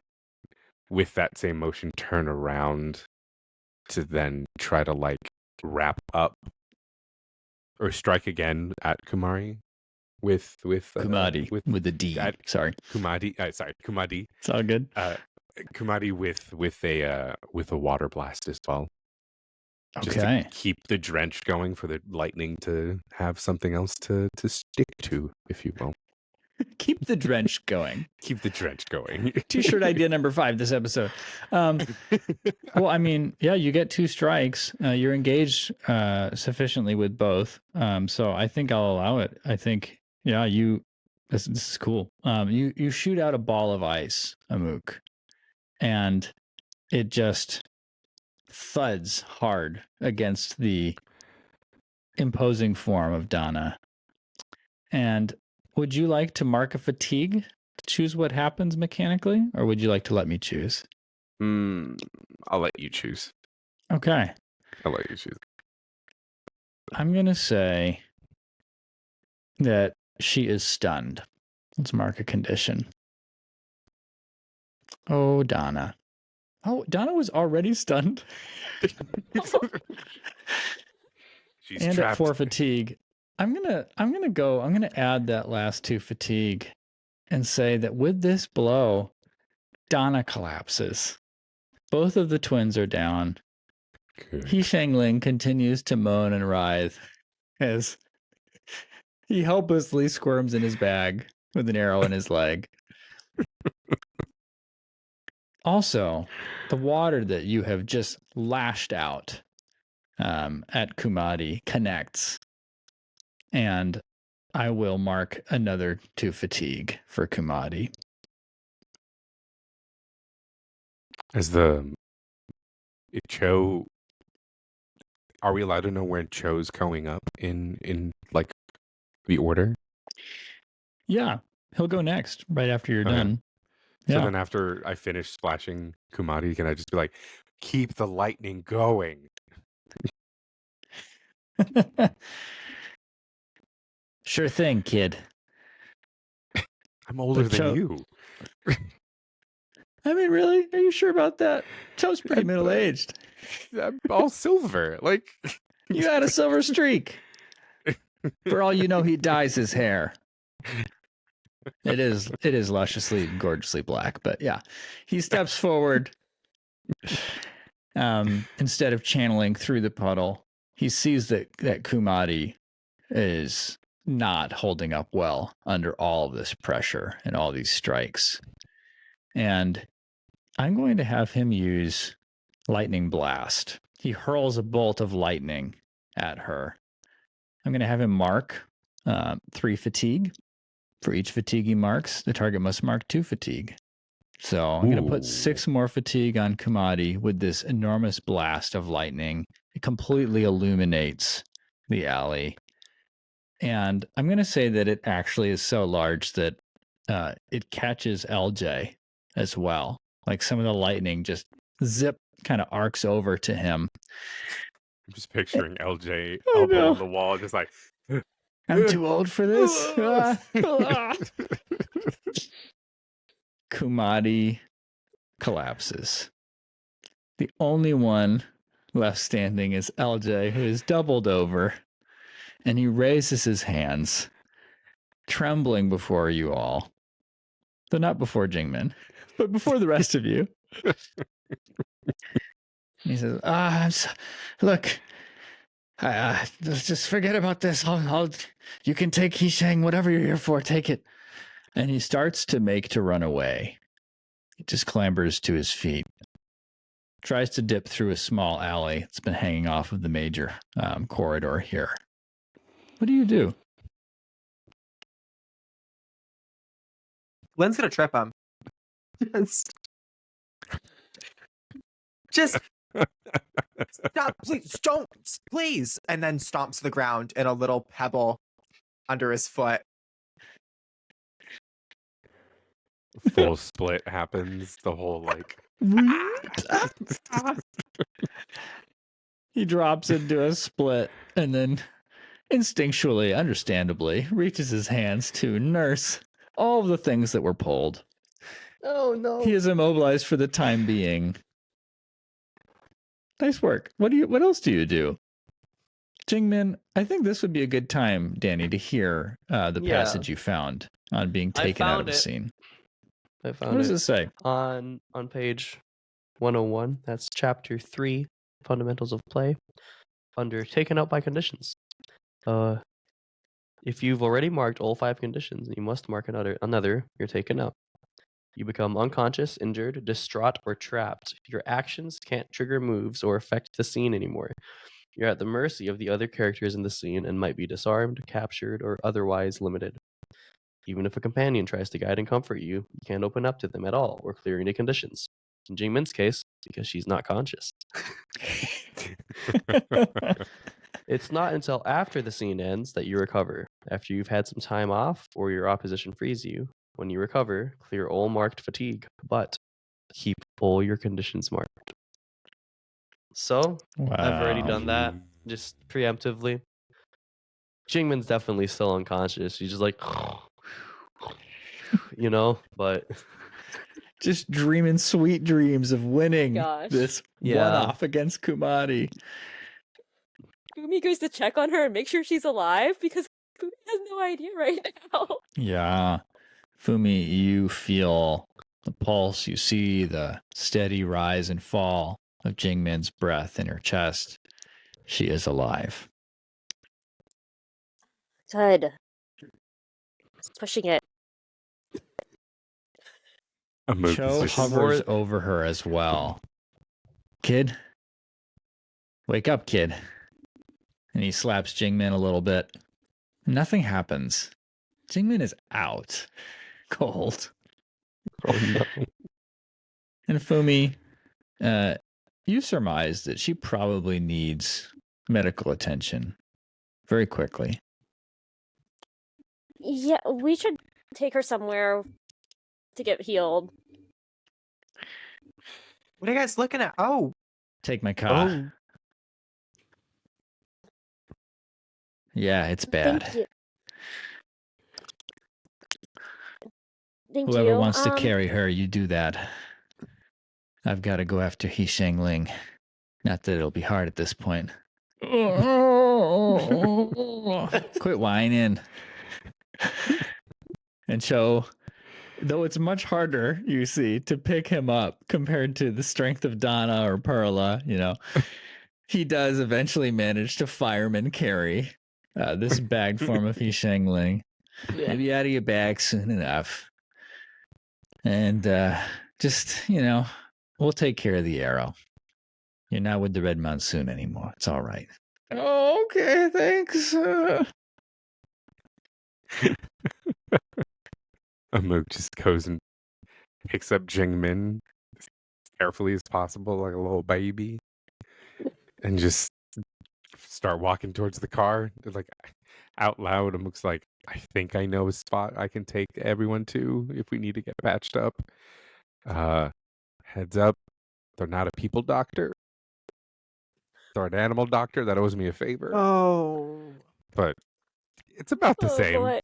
with that same motion turn around to then try to wrap up or strike again at Kumari with Kumadi with the D. Sorry. Kumadi. Kumadi. It's all good. Kumadi with a water blast as well. Just Okay. to keep the drench going for the lightning to have something else to stick to, if you will. Keep the drench going. Keep the drench going. T-shirt idea number 5 this episode. Well, I mean, yeah, you get 2 strikes. You're engaged sufficiently with both. So I think I'll allow it. I think, this is cool. You shoot out a ball of ice, Amuk, and it just thuds hard against the imposing form of Donna. And would you like to mark a fatigue to choose what happens mechanically, or would you like to let me choose? I'll let you choose. Okay. I'll let you choose. I'm going to say that she is stunned. Let's mark a condition. Oh, Donna. Oh, Donna was already stunned. She's and trapped. at 4 fatigue. I'm gonna add that last 2 fatigue and say that with this blow, Donna collapses. Both of the twins are down. Good. He Shang Ling continues to moan and writhe as he helplessly squirms in his bag with an arrow in his leg. Also, the water that you have just lashed out at Kumadi connects, and I will mark another 2 fatigue for Kumadi. As Cho, are we allowed to know where Cho's going up in the order? Yeah, he'll go next right after you're Okay. done. So then after I finish splashing Kumadi, can I just be like, keep the lightning going? Sure thing, kid. I'm older But than Cho- you. I mean, really? Are you sure about that? Cho's pretty I'm- middle-aged. I'm all silver. Like, You had a silver streak. For all you know, he dyes his hair. It is lusciously, gorgeously black, but yeah. He steps forward. Instead of channeling through the puddle, he sees that Kumadi is not holding up well under all of this pressure and all these strikes. And I'm going to have him use Lightning Blast. He hurls a bolt of lightning at her. I'm going to have him mark 3 fatigue. For each fatigue he marks, the target must mark 2 fatigue. So I'm going to put 6 more fatigue on Kumadi with this enormous blast of lightning. It completely illuminates the alley. And I'm going to say that it actually is so large that it catches LJ as well. Like some of the lightning just zip kind of arcs over to him. I'm just picturing LJ I elbow know. on the wall, just like, I'm too old for this. Kumadi collapses. The only one left standing is LJ, who is doubled over, and he raises his hands, trembling before you all. Though not before Jing Min, but before the rest of you. He says, look, just forget about this. You can take Hishang, whatever you're here for, take it. And he starts to make to run away. He just clambers to his feet, tries to dip through a small alley that's been hanging off of the major corridor here. What do you do? Lynn's gonna trip him. Just stop, please, don't, please. And then stomps the ground in a little pebble under his foot. full split happens. The whole, like, He drops into a split and then instinctually, understandably, reaches his hands to nurse all of the things that were pulled. Oh no. He is immobilized for the time being. Nice work. What else do you do? Jing Min, I think this would be a good time, Danny, to hear the Yeah. passage you found on being I taken out of found the it. scene. I What found does it it say? on page 101. That's chapter 3, Fundamentals of Play, under Taken Out by Conditions. If you've already marked all 5 conditions, you must mark another, you're taken out. You become unconscious, injured, distraught, or trapped. Your actions can't trigger moves or affect the scene anymore. You're at the mercy of the other characters in the scene and might be disarmed, captured, or otherwise limited. Even if a companion tries to guide and comfort you, you can't open up to them at all or clear any conditions. In Jing Min's case, because she's not conscious. It's not until after the scene ends that you recover. After you've had some time off or your opposition frees you, when you recover, clear all marked fatigue, but keep all your conditions marked. So, I've already done that, just preemptively. Jing Min's definitely still unconscious. He's just like, you know, but Just dreaming sweet dreams of winning Gosh. this Yeah. one-off against Kumadi. Fumi goes to check on her and make sure she's alive because Fumi has no idea right now. Yeah. Fumi, you feel the pulse. You see the steady rise and fall of Jing Min's breath in her chest. She is alive. Good. Just pushing it. a move Cho position. hovers over her as well. Kid, wake up, kid. And he slaps Jing Min a little bit. Nothing happens. Jing Min is out. Cold. oh no. And Fumi, you surmise that she probably needs medical attention very quickly. Yeah, we should take her somewhere to get healed. What are you guys looking at? Oh, Take my car. Oh. Yeah, it's bad. Thank you. Thank Whoever you. wants to carry her, you do that. I've got to go after He Shangling. Not that it'll be hard at this point. Quit whining. And so, though it's much harder, you see, to pick him up compared to the strength of Donna or Perla, he does eventually manage to fireman carry this bagged form of He Shangling. Yeah. Maybe out of your bag soon enough. And just, we'll take care of the arrow. You're not with the Red Monsoon anymore. It's all right. Okay, thanks. Amook just goes and picks up Jing Min as carefully as possible, like a little baby, and just start walking towards the car. Like out loud, Amook's like, I think I know a spot I can take everyone to if we need to get patched up. Heads up, they're not a people doctor. They're an animal doctor that owes me a favor. Oh. But it's about the same. Boy.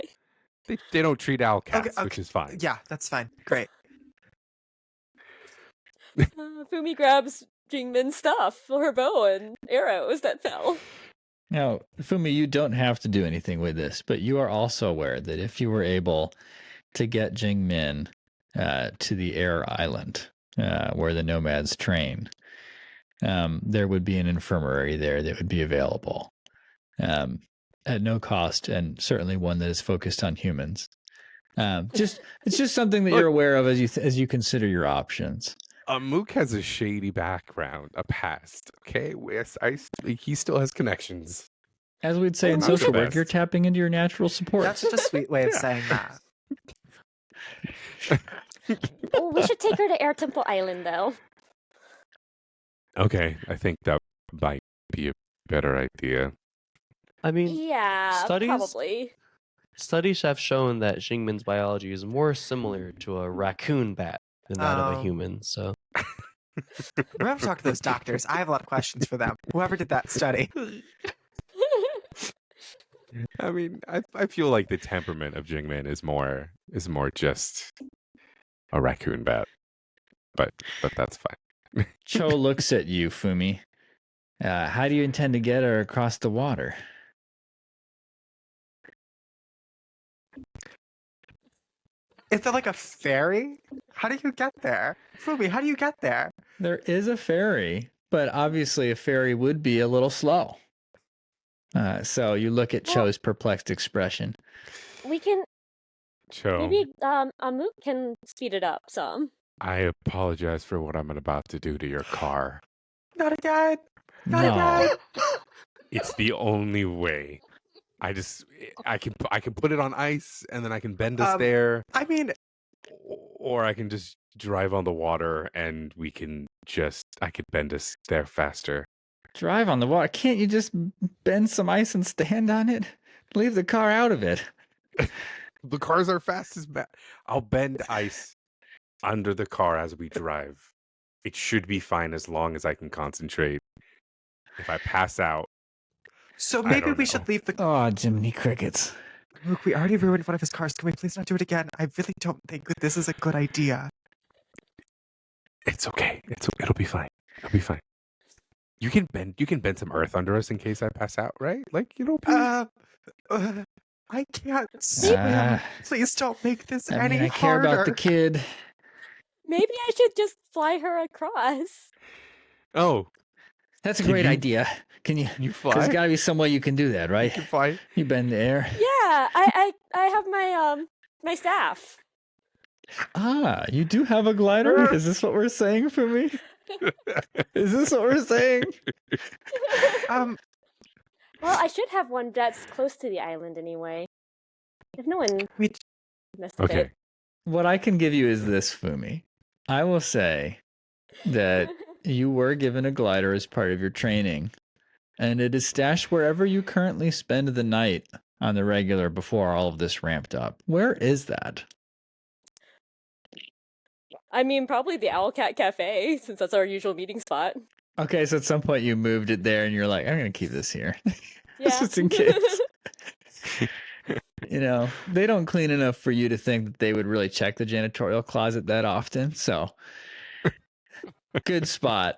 They don't treat owl cats, Okay. which is fine. Yeah, that's fine. Great. Fumi grabs Jing Min's stuff, her bow and arrows that fell. Now, Fumi, you don't have to do anything with this, but you are also aware that if you were able to get Jing Min to the air island where the nomads train, there would be an infirmary there that would be available at no cost, and certainly one that is focused on humans. It's just something that you're aware of as you consider your options. Mook has a shady background, a past. Okay, he still has connections. As we'd say in Not the social work, best. you're tapping into your natural support. That's such a sweet way of saying that. Oh, we should take her to Air Temple Island, though. Okay, I think that might be a better idea. I mean, Yeah, studies- probably. studies have shown that Xingmin's biology is more similar to a raccoon bat than that of a Oh. human. So We're going to have to talk to those doctors. I have a lot of questions for them. Whoever did that study. I mean, I feel like the temperament of Jingmin is more just a raccoon bat, but that's fine. Cho looks at you, Fumi. How do you intend to get her across the water? Is there like a ferry? How do you get there? Fumi, how do you get there? There is a ferry, but obviously a ferry would be a little slow. So you look at Cho's perplexed expression. We can Cho, maybe Amook can speed it up some. I apologize for what I'm about to do to your car. Not again. Not No. again. It's the only way. I can put it on ice and then I can bend us there, I mean, or I can just drive on the water and I could bend us there faster. Drive on the water. Can't you just bend some ice and stand on it? Leave the car out of it. The cars are fast as I'll bend ice under the car as we drive. It should be fine as long as I can concentrate. If I pass out, so I maybe don't we know. should leave the. Oh, Jiminy Crickets. Look, we already ruined one of his cars. Can we please not do it again? I really don't think that this is a good idea. it's okay. It'll be fine. It'll be fine. You can bend some earth under us in case I pass out, right? Like, I can't swim. Ah. Please don't make this I any mean, I care harder. about the kid. Maybe I should just fly her across. Oh, That's a Can great you- idea. Can you? you fly? There's got to be some way you can do that, You right? can fly. You bend the air. Yeah, I have my staff. Ah, you do have a glider? Is this what we're saying for me? Is this what we're saying? Um, Well, I should have one that's close to the island anyway. If no one we messed with Okay. it. What I can give you is this, Fumi. I will say that you were given a glider as part of your training, and it is stashed wherever you currently spend the night on the regular before all of this ramped up. Where is that? I mean, probably the Owlcat Cafe, since that's our usual meeting spot. Okay, so at some point you moved it there and you're like, I'm going to keep this here. Yeah. Just in case. You know, they don't clean enough for you to think that they would really check the janitorial closet that often. So, good spot.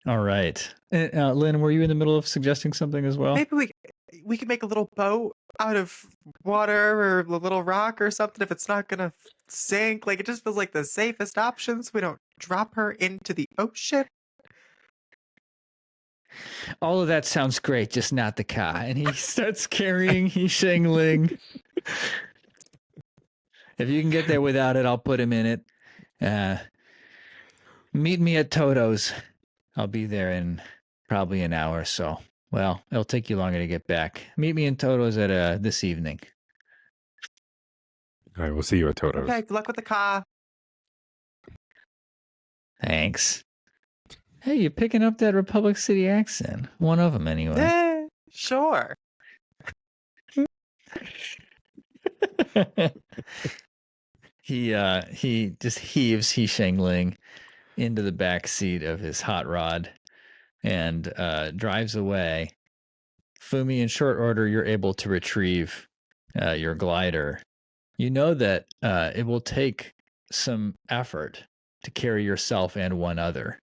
All right. Lynn, were you in the middle of suggesting something as well? Maybe we can make a little boat out of water or a little rock or something if it's not gonna sink. Like, it just feels like the safest option so we don't drop her into the ocean. All of that sounds great, just not the car. And he starts carrying Shengling. If you can get there without it, I'll put him in it. Meet me at Toto's. I'll be there in probably an hour or so. Well, it'll take you longer to get back. Meet me in Toto's at this evening. All right, we'll see you at Toto's. Okay, good luck with the car. Thanks. Hey, you're picking up that Republic City accent. One of them, anyway. Sure. He just heaves Shengling into the back seat of his hot rod and drives away. Fumi, in short order, you're able to retrieve your glider. You know that it will take some effort to carry yourself and one other.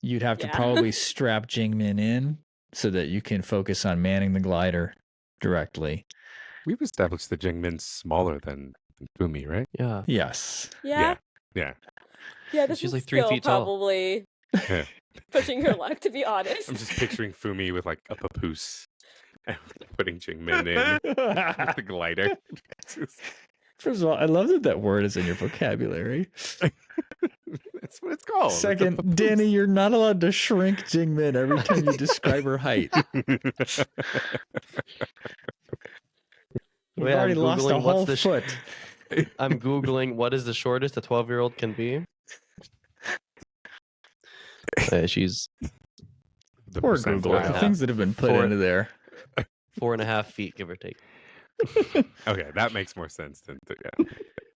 You'd have to probably strap Jing Min in so that you can focus on manning the glider directly. We've established that Jing Min's smaller than Fumi, right? Yeah. Yes. Yeah. Yeah, this She's is like 3 still feet tall. probably Yeah. pushing her luck, to be honest. I'm just picturing Fumi with like a papoose and putting Jing Min in with the glider. First of all, I love that word is in your vocabulary. That's what it's called. It's a Second, papoose. Danny, you're not allowed to shrink Jing Min every time you describe her height. We've already lost a whole foot. I'm Googling what is the shortest a 12-year-old can be. She's Poor percentile. Google. The things that have been put into there. 4.5 feet, give or take. Okay, that makes more sense than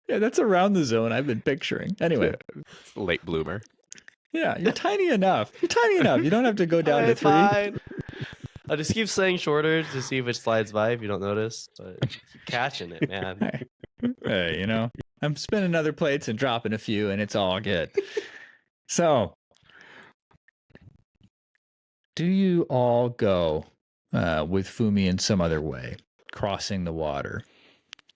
Yeah, that's around the zone I've been picturing. Anyway, It's a late bloomer. yeah, you're tiny enough. You're tiny enough. You don't have to go down to 3. Fine. I just keep saying shorter to see if it slides by if you don't notice, but keep catching it, man. Hey, you know, I'm spinning other plates and dropping a few, and it's all good. So, do you all go with Fumi in some other way, crossing the water?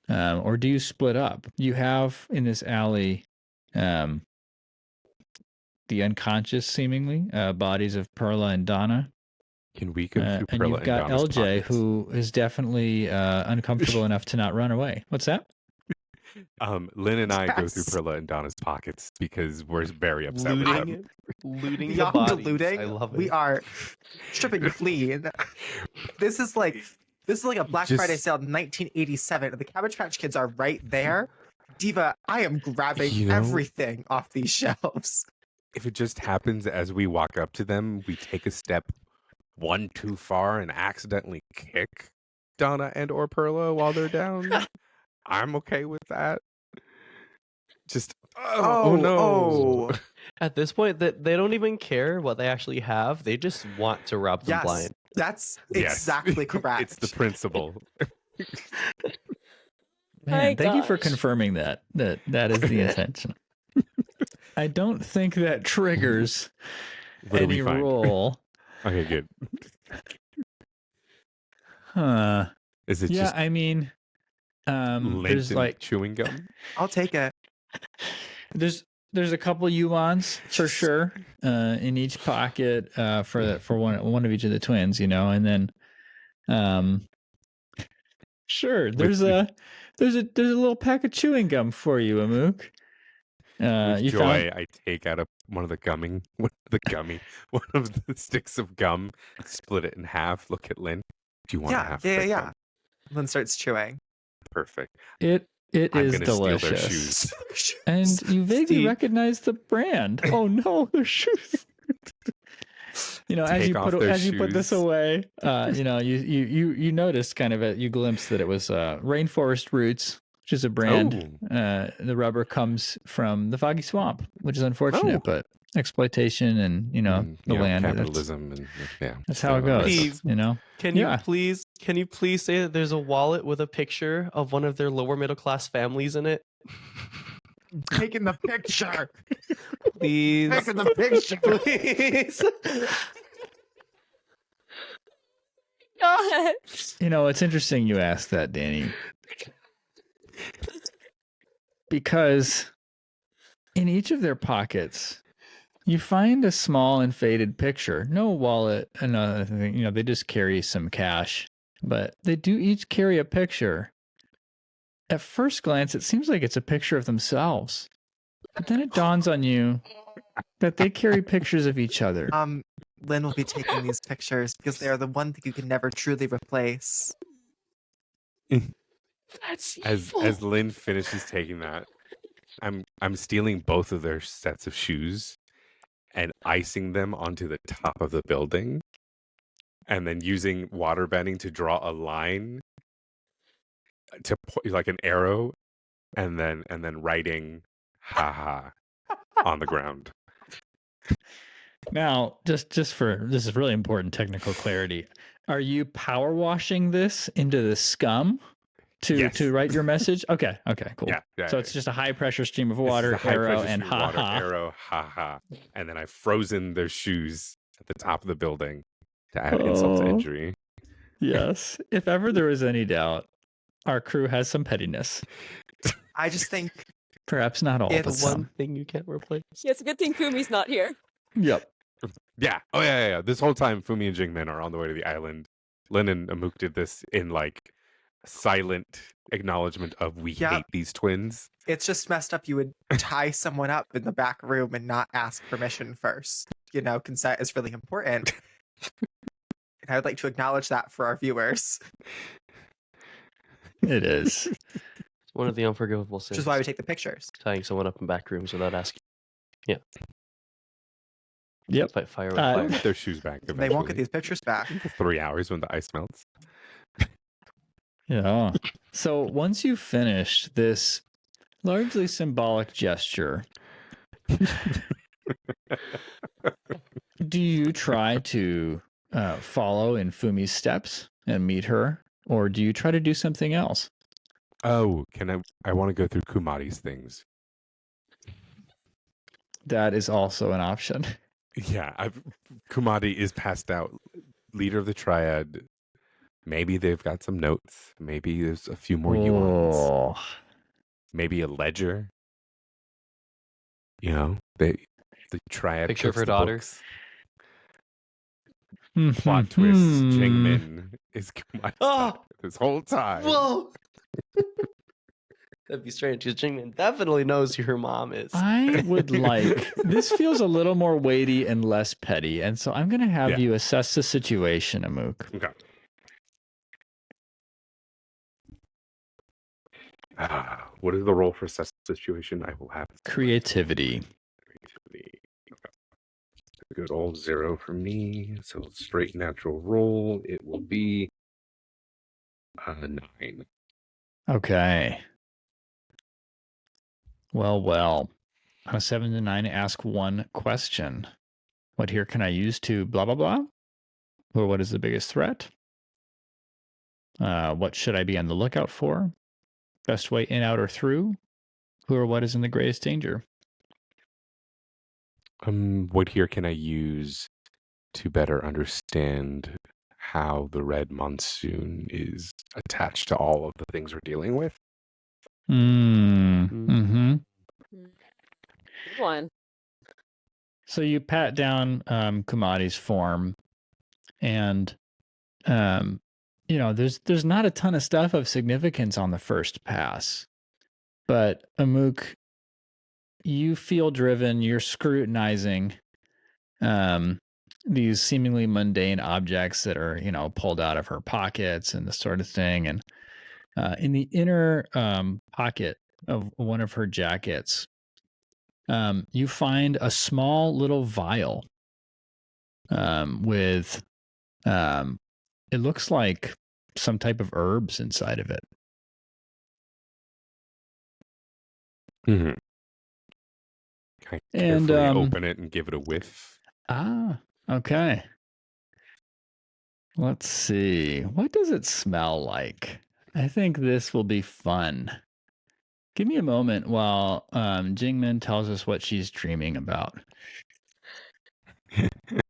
Or do you split up? You have in this alley the unconscious, seemingly, bodies of Perla and Donna. Can we go through And Perla you've got Donna's LJ, pockets? who is definitely uncomfortable enough to not run away. What's that? Lynn and I go Yes. through Perla and Donna's pockets because we're very upset with them. Looting the Beyond bodies. looting, I love it. we are stripping clean. This is like a Black Just- Friday sale in 1987, and the Cabbage Patch Kids are right there. Diva, I am grabbing You know- everything off these shelves. If it just happens as we walk up to them, we take a step one too far and accidentally kick Donna and or Perla while they're down, I'm okay with that. Just oh no. Oh. At this point, that they don't even care what they actually have. They just want to rob them Yes, blind. that's Yes. exactly correct. It's the principle. Man, thank you for gosh. confirming that is the intention. I don't think that triggers What do we any find? roll. Okay, good. Huh. Is it Yeah, just I mean, lint there's and like chewing gum? I'll take it. there's a couple yuans for sure in each pocket for one of each of the twins, you know, and then sure, there's a little pack of chewing gum for you, Amuk. With You joy, I take out one of the sticks of gum, split it in half. Look at Lynn. Do you want Yeah, half? yeah, the yeah. gum? Lynn starts chewing. Perfect. It I'm is gonna steal their delicious. shoes. And you vaguely Steve. recognize the brand. Oh no, their shoes. You know, Take off their you put this shoes. away, you know, you noticed kind of you glimpsed that it was Rainforest Roots, which is a brand. Oh. The rubber comes from the Foggy Swamp, which is unfortunate, Oh. but exploitation and the land. Capitalism, and yeah, That's how it goes. Please. Can Yeah. you please say that there's a wallet with a picture of one of their lower middle class families in it? Taking the picture. Please. Taking the picture. Please. God. It's interesting you asked that, Danny, because in each of their pockets, you find a small and faded picture. No wallet, another thing. They just carry some cash, but they do each carry a picture. At first glance, it seems like it's a picture of themselves, but then it dawns on you that they carry pictures of each other. Lynn will be taking these pictures because they are the one thing you can never truly replace. That's As Lynn finishes taking that, I'm stealing both of their sets of shoes and icing them onto the top of the building, and then using water bending to draw a line to like an arrow, and then writing "haha" on the ground. Now, just for this is really important technical clarity. Are you power washing this into the scum to write your message? Okay, cool. Yeah, so it's just a high pressure stream of water, arrow, and haha. Arrow, haha. And then I've frozen their shoes at the top of the building to add insult to injury. Yes. If ever there was any doubt, our crew has some pettiness. I just think Perhaps not all, It's but the some. one thing you can't replace. Yeah, it's a good thing Fumi's not here. Yep. Yeah. Oh, yeah. This whole time, Fumi and Jing Min are on the way to the island. Lin and Amuk did this in like silent acknowledgement of we Yep. hate these twins. it's just messed up. You would tie someone up in the back room and not ask permission first. Consent is really important. And I would like to acknowledge that for our viewers, It is. One of the unforgivable sins. which is why we take the pictures. Tying someone up in back rooms without asking. Yeah. Yep. Fight fire with They'll fire. get their shoes back. They won't get eventually. these pictures back. For 3 hours when the ice melts. Yeah. So once you finish this largely symbolic gesture, do you try to follow in Fumi's steps and meet her, or do you try to do something else? Oh, I want to go through Kumari's things. That is also an option. Yeah, Kumari is passed out. Leader of the Triad. Maybe they've got some notes. Maybe there's a few more yuans. Oh. Maybe a ledger. The Triad Picture of cooks her the daughter. books. Plot twist. Jing Min is Kumari's daughter this whole time. Whoa! That'd be strange because Jing Min definitely knows who her mom is. I would like this feels a little more weighty and less petty, and so I'm going to have you assess the situation, Amuk. Okay. What is the role for assess the situation? I will have Creativity. Okay. A good old 0 for me. So straight natural roll. It will be 9. Okay. Well. On a 7 to 9, ask one question. What here can I use to blah, blah, blah? Or what is the biggest threat? What should I be on the lookout for? Best way in, out, or through? Who or what is in the greatest danger? What here can I use to better understand how the Red Monsoon is attached to all of the things we're dealing with? Mm-hmm. Good one. So you pat down Kumadi's form, and there's not a ton of stuff of significance on the first pass. But Amuk, you feel driven, you're scrutinizing these seemingly mundane objects that are, pulled out of her pockets and this sort of thing. And in the inner pocket of one of her jackets, you find a small little vial with, it looks like some type of herbs inside of it. Mm-hmm. I And, carefully open it and give it a whiff. Okay. Let's see. What does it smell like? I think this will be fun. Give me a moment while Jing Min tells us what she's dreaming about.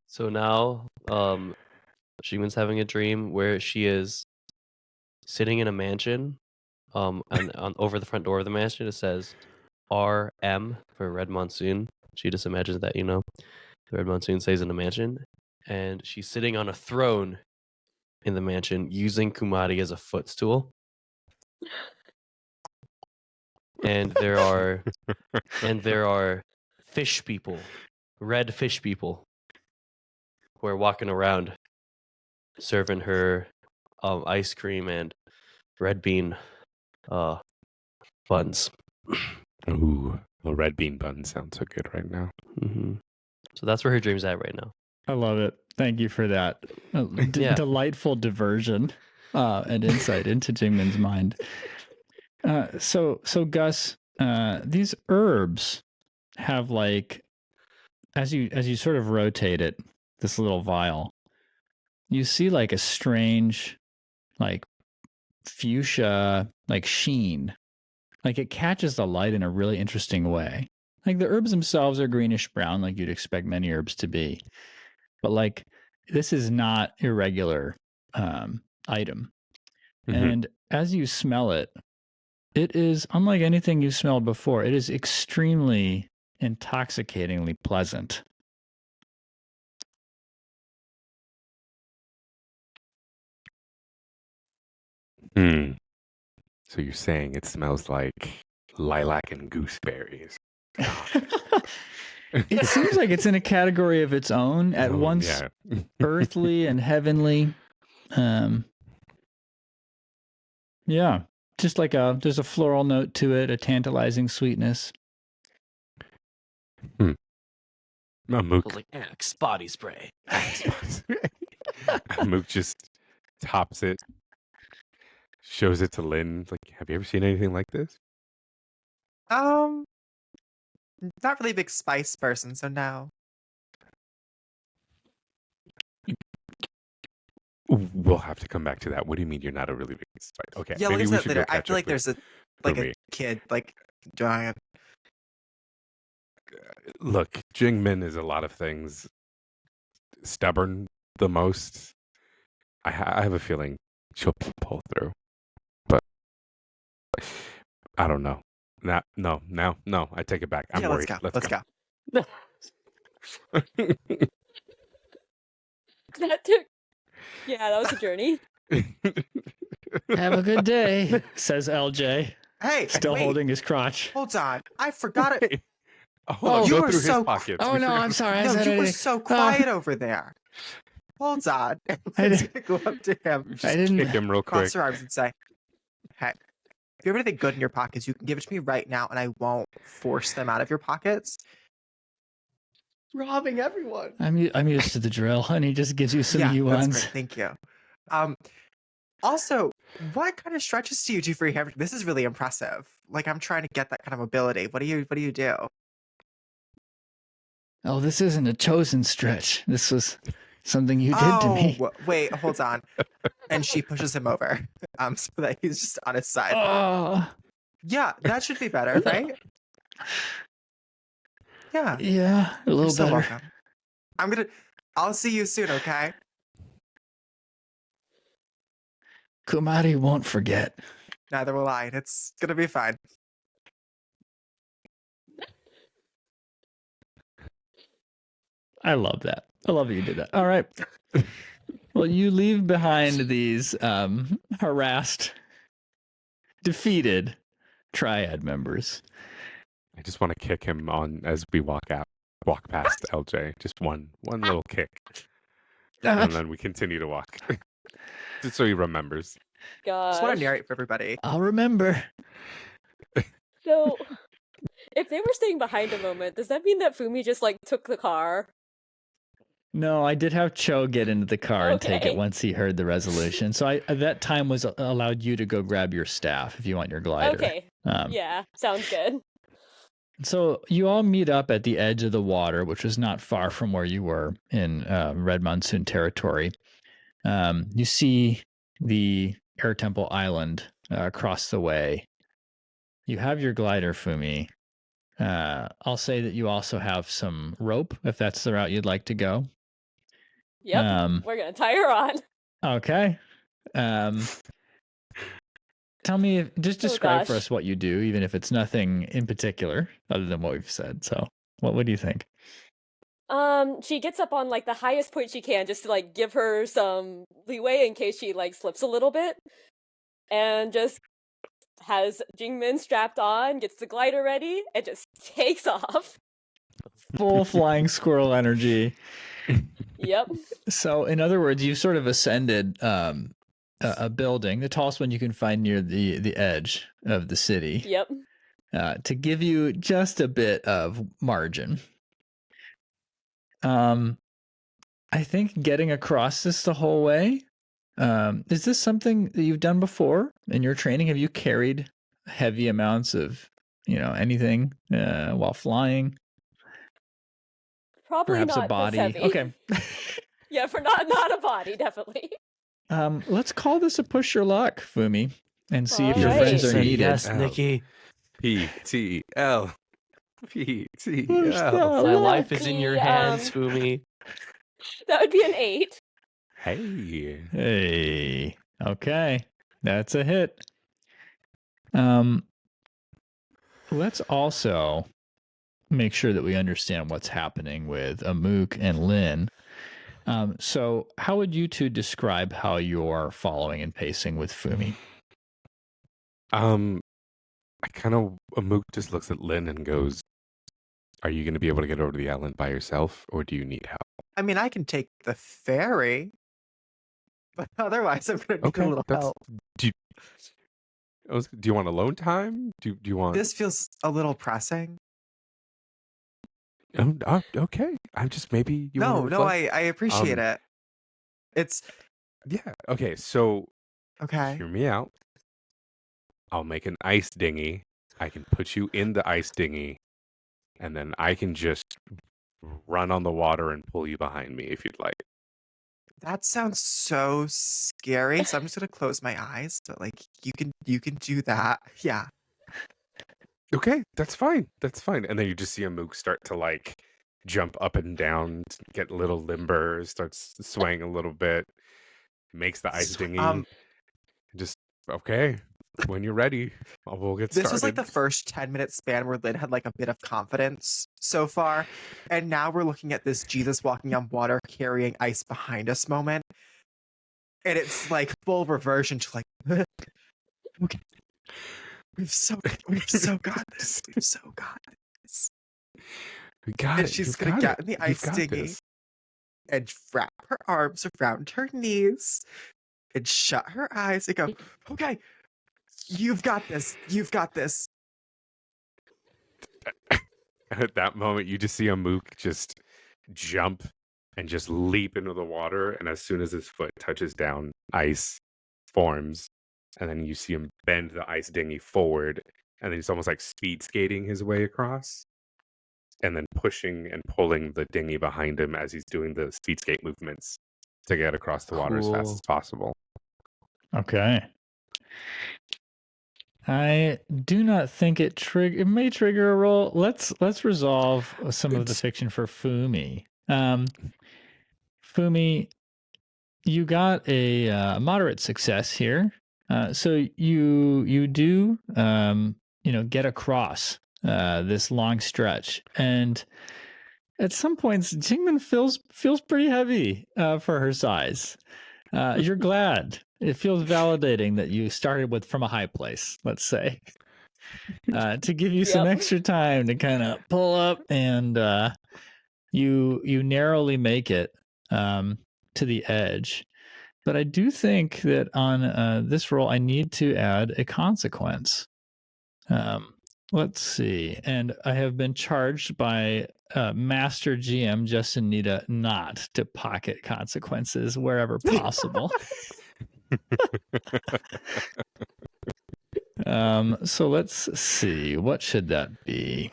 So now, Jingmin's having a dream where she is sitting in a mansion. And over the front door of the mansion, it says RM for Red Monsoon. She just imagines that, the Red Monsoon stays in the mansion. And she's sitting on a throne in the mansion using Kumari as a footstool. And there are fish people, red fish people, who are walking around serving her ice cream and red bean buns. Ooh, the red bean bun sounds so good right now. Mm-hmm. So that's where her dream's at right now. I love it. Thank you for that delightful diversion and insight into Jingmin's mind. So Gus, these herbs have like, as you sort of rotate it, this little vial, you see like a strange, like fuchsia, like sheen, like it catches the light in a really interesting way. Like the herbs themselves are greenish brown, like you'd expect many herbs to be, but like this is not irregular item. Mm-hmm. And as you smell it, it is unlike anything you've smelled before. It is extremely intoxicatingly pleasant. So you're saying it smells like lilac and gooseberries. It seems like it's in a category of its own, at once earthly and heavenly. Yeah, just like there's a floral note to it, a tantalizing sweetness. Mook, Like Axe body spray. Mook just tops it, shows it to Lynn. Like, have you ever seen anything like this? Not really a big spice person, so no. We'll have to come back to that. What do you mean you're not a really big spice? Okay, Yeah, maybe we'll we get should to that later. go I catch feel up like there's a kid doing it. Look, Jing Min is a lot of things. Stubborn the most. I have a feeling she'll pull through, but I don't know. No. I take it back. I'm worried. Let's go. That was a journey. Have a good day, says LJ, Hey, still wait, holding his crotch. Hold on, I forgot it. Oh, you go were through so. his pockets. Oh no, I'm sorry. No, you were so quiet over there. Hold on. Let's go up to him. Just I didn't kick him real quick. cross your arms and say, "Hey, if you have anything good in your pockets, you can give it to me right now, and I won't force them out of your pockets." Robbing everyone. I'm used to the drill, and he just gives you some That's yuans. great. Thank you. Also, what kind of stretches do you do for your hair? This is really impressive. Like, I'm trying to get that kind of ability. What do you do? Oh, this isn't a chosen stretch. This was something you did to me. Wait, hold on. And she pushes him over, so that he's just on his side. Oh. Yeah, that should be better, right? Yeah. Yeah, a little so better. welcome. I'll see you soon, okay? Kumari won't forget. Neither will I. It's gonna be fine. I love that. I love that you did that. All right. Well, you leave behind these harassed, defeated Triad members. I just want to kick him on as we walk past LJ. Just one little kick, and then we continue to walk, just so he remembers. Gosh. Just want to narrate for everybody. I'll remember. So, if they were staying behind a moment, does that mean that Fumi just took the car? No, I did have Cho get into the car and take it once he heard the resolution. So that time was allowed you to go grab your staff if you want your glider. Okay. Yeah, sounds good. So you all meet up at the edge of the water, which is not far from where you were in Red Monsoon territory. You see the Air Temple Island across the way. You have your glider, Fumi. I'll say that you also have some rope, if that's the route you'd like to go. Yep, we're gonna tie her on. Okay. Tell me, just describe for gosh. us what you do, even if it's nothing in particular other than what we've said. So, what do you think? She gets up on like the highest point she can just to like give her some leeway in case she like slips a little bit, and just has Jing Min strapped on, gets the glider ready, and just takes off. Full flying squirrel energy. Yep. So, in other words, you've sort of ascended a building, the tallest one you can find near the edge of the city. Yep. To give you just a bit of margin. I think getting across this the whole way. Is this something that you've done before in your training? Have you carried heavy amounts of, anything while flying? Probably Perhaps not a body. this heavy. Okay. Yeah, for not a body, definitely. Let's call this a push your luck, Fumi, and see if your Alright. friends are Say needed. yes, Nikki. PTL. Push PTL. that My luck. life is in your hands, The, Fumi. That would be an 8. Hey. Hey. Okay. That's a hit. Let's also make sure that we understand what's happening with Amuk and Lynn. So how would you two describe how you're following and pacing with Fumi? Amuk just looks at Lynn and goes, "Are you going to be able to get over to the island by yourself, or do you need help?" I mean, I can take the ferry, but otherwise I'm going to need a little help. Do you want alone time? Do you want? This feels a little pressing. Okay. I'm just maybe you. No, wanna reflect? I appreciate it. It's Yeah. Okay. So okay. hear me out. I'll make an ice dinghy. I can put you in the ice dinghy, and then I can just run on the water and pull you behind me if you'd like. That sounds so scary. So I'm just gonna close my eyes. But like you can do that. Yeah. Okay, that's fine. That's fine. And then you just see a mook start to like jump up and down, get a little limber, starts swaying a little bit, makes the ice dinghy. Just okay. When you're ready, we'll get started. This was like the first 10-minute span where Lynn had like a bit of confidence so far. And now we're looking at this Jesus walking on water carrying ice behind us moment. And it's like full reversion to like okay. We've so got this. We've so got this. We got And it. she's You've gonna got get it. in the You've ice got dinghy this. and wrap her arms around her knees and shut her eyes and go, okay, you've got this. You've got this. And at that moment, you just see a mook just jump and just leap into the water. And as soon as his foot touches down, ice forms. And then you see him bend the ice dinghy forward. And then he's almost like speed skating his way across. And then pushing and pulling the dinghy behind him as he's doing the speed skate movements to get across the water as fast as possible. Okay. I do not think it may trigger a roll. Let's resolve some of the fiction for Fumi. Fumi, you got a moderate success here. So you do get across this long stretch, and at some points Jing Min feels pretty heavy for her size. You're glad. It feels validating that you started from a high place, let's say, to give you some extra time to kind of pull up, and you narrowly make it to the edge. But I do think that on this roll, I need to add a consequence. Let's see. And I have been charged by Master GM Justin Nita not to pocket consequences wherever possible. So let's see. What should that be?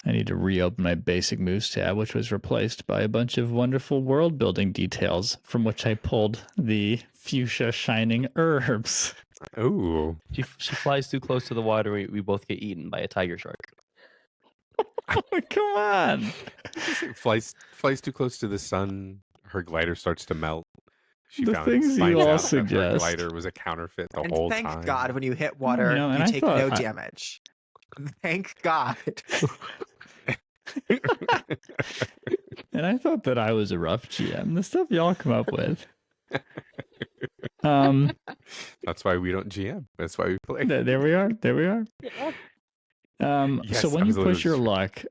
I need to reopen my basic moves tab, which was replaced by a bunch of wonderful world building details from which I pulled the fuchsia shining herbs. Ooh. She flies too close to the water. We both get eaten by a tiger shark. Come on. Flies too close to the sun. Her glider starts to melt. She The things you finds all out that her suggest. glider was a counterfeit the And whole thank time. God when you hit water, and you I take thought no damage. Thank God. And I thought that I was a rough GM. The stuff y'all come up with. That's why we don't GM. That's why we play. There we are. There we are. Yeah. Yes, So when I you was literally push your just- luck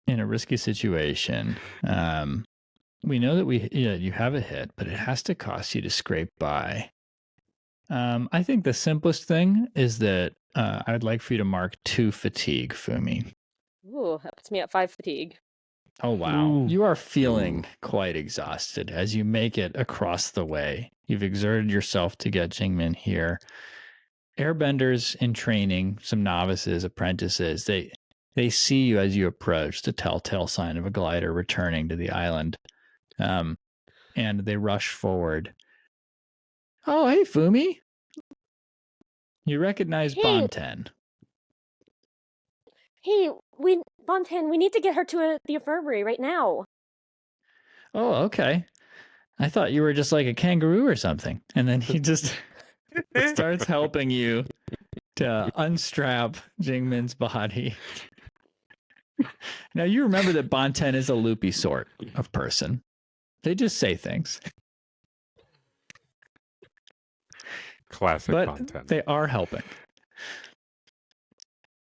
in a risky situation, we know that you have a hit, but it has to cost you to scrape by. I think the simplest thing is that I would like for you to mark 2 fatigue, Fumi. Ooh, that puts me at 5 fatigue. Oh, wow. Ooh. You are feeling quite exhausted as you make it across the way. You've exerted yourself to get Jing Min here. Airbenders in training, some novices, apprentices, they see you as you approach, the telltale sign of a glider returning to the island. And they rush forward. Oh, hey, Fumi. You recognize Hey. Bonten. Hey, Bonten, we need to get her to the infirmary right now. Oh, okay. I thought you were just like a kangaroo or something. And then he just starts helping you to unstrap Jing Min's body. Now, you remember that Bonten is a loopy sort of person. They just say things. Classic But content. they are helping.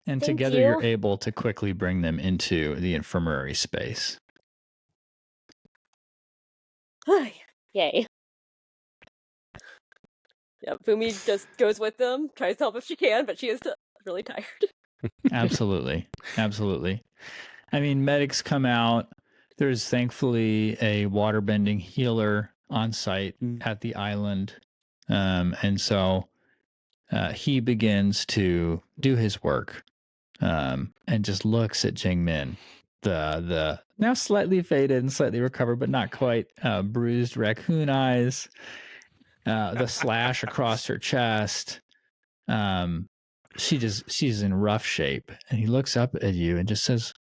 And Thank together you. you're able to quickly bring them into the infirmary space. Yay. Yeah, Fumi just goes with them, tries to help if she can, but she is really tired. Absolutely. Absolutely. I mean, medics come out. There's thankfully a waterbending healer on site at the island. And so he begins to do his work and just looks at Jing Min, the now slightly faded and slightly recovered, but not quite bruised raccoon eyes, the slash across her chest. She's in rough shape, and he looks up at you and just says,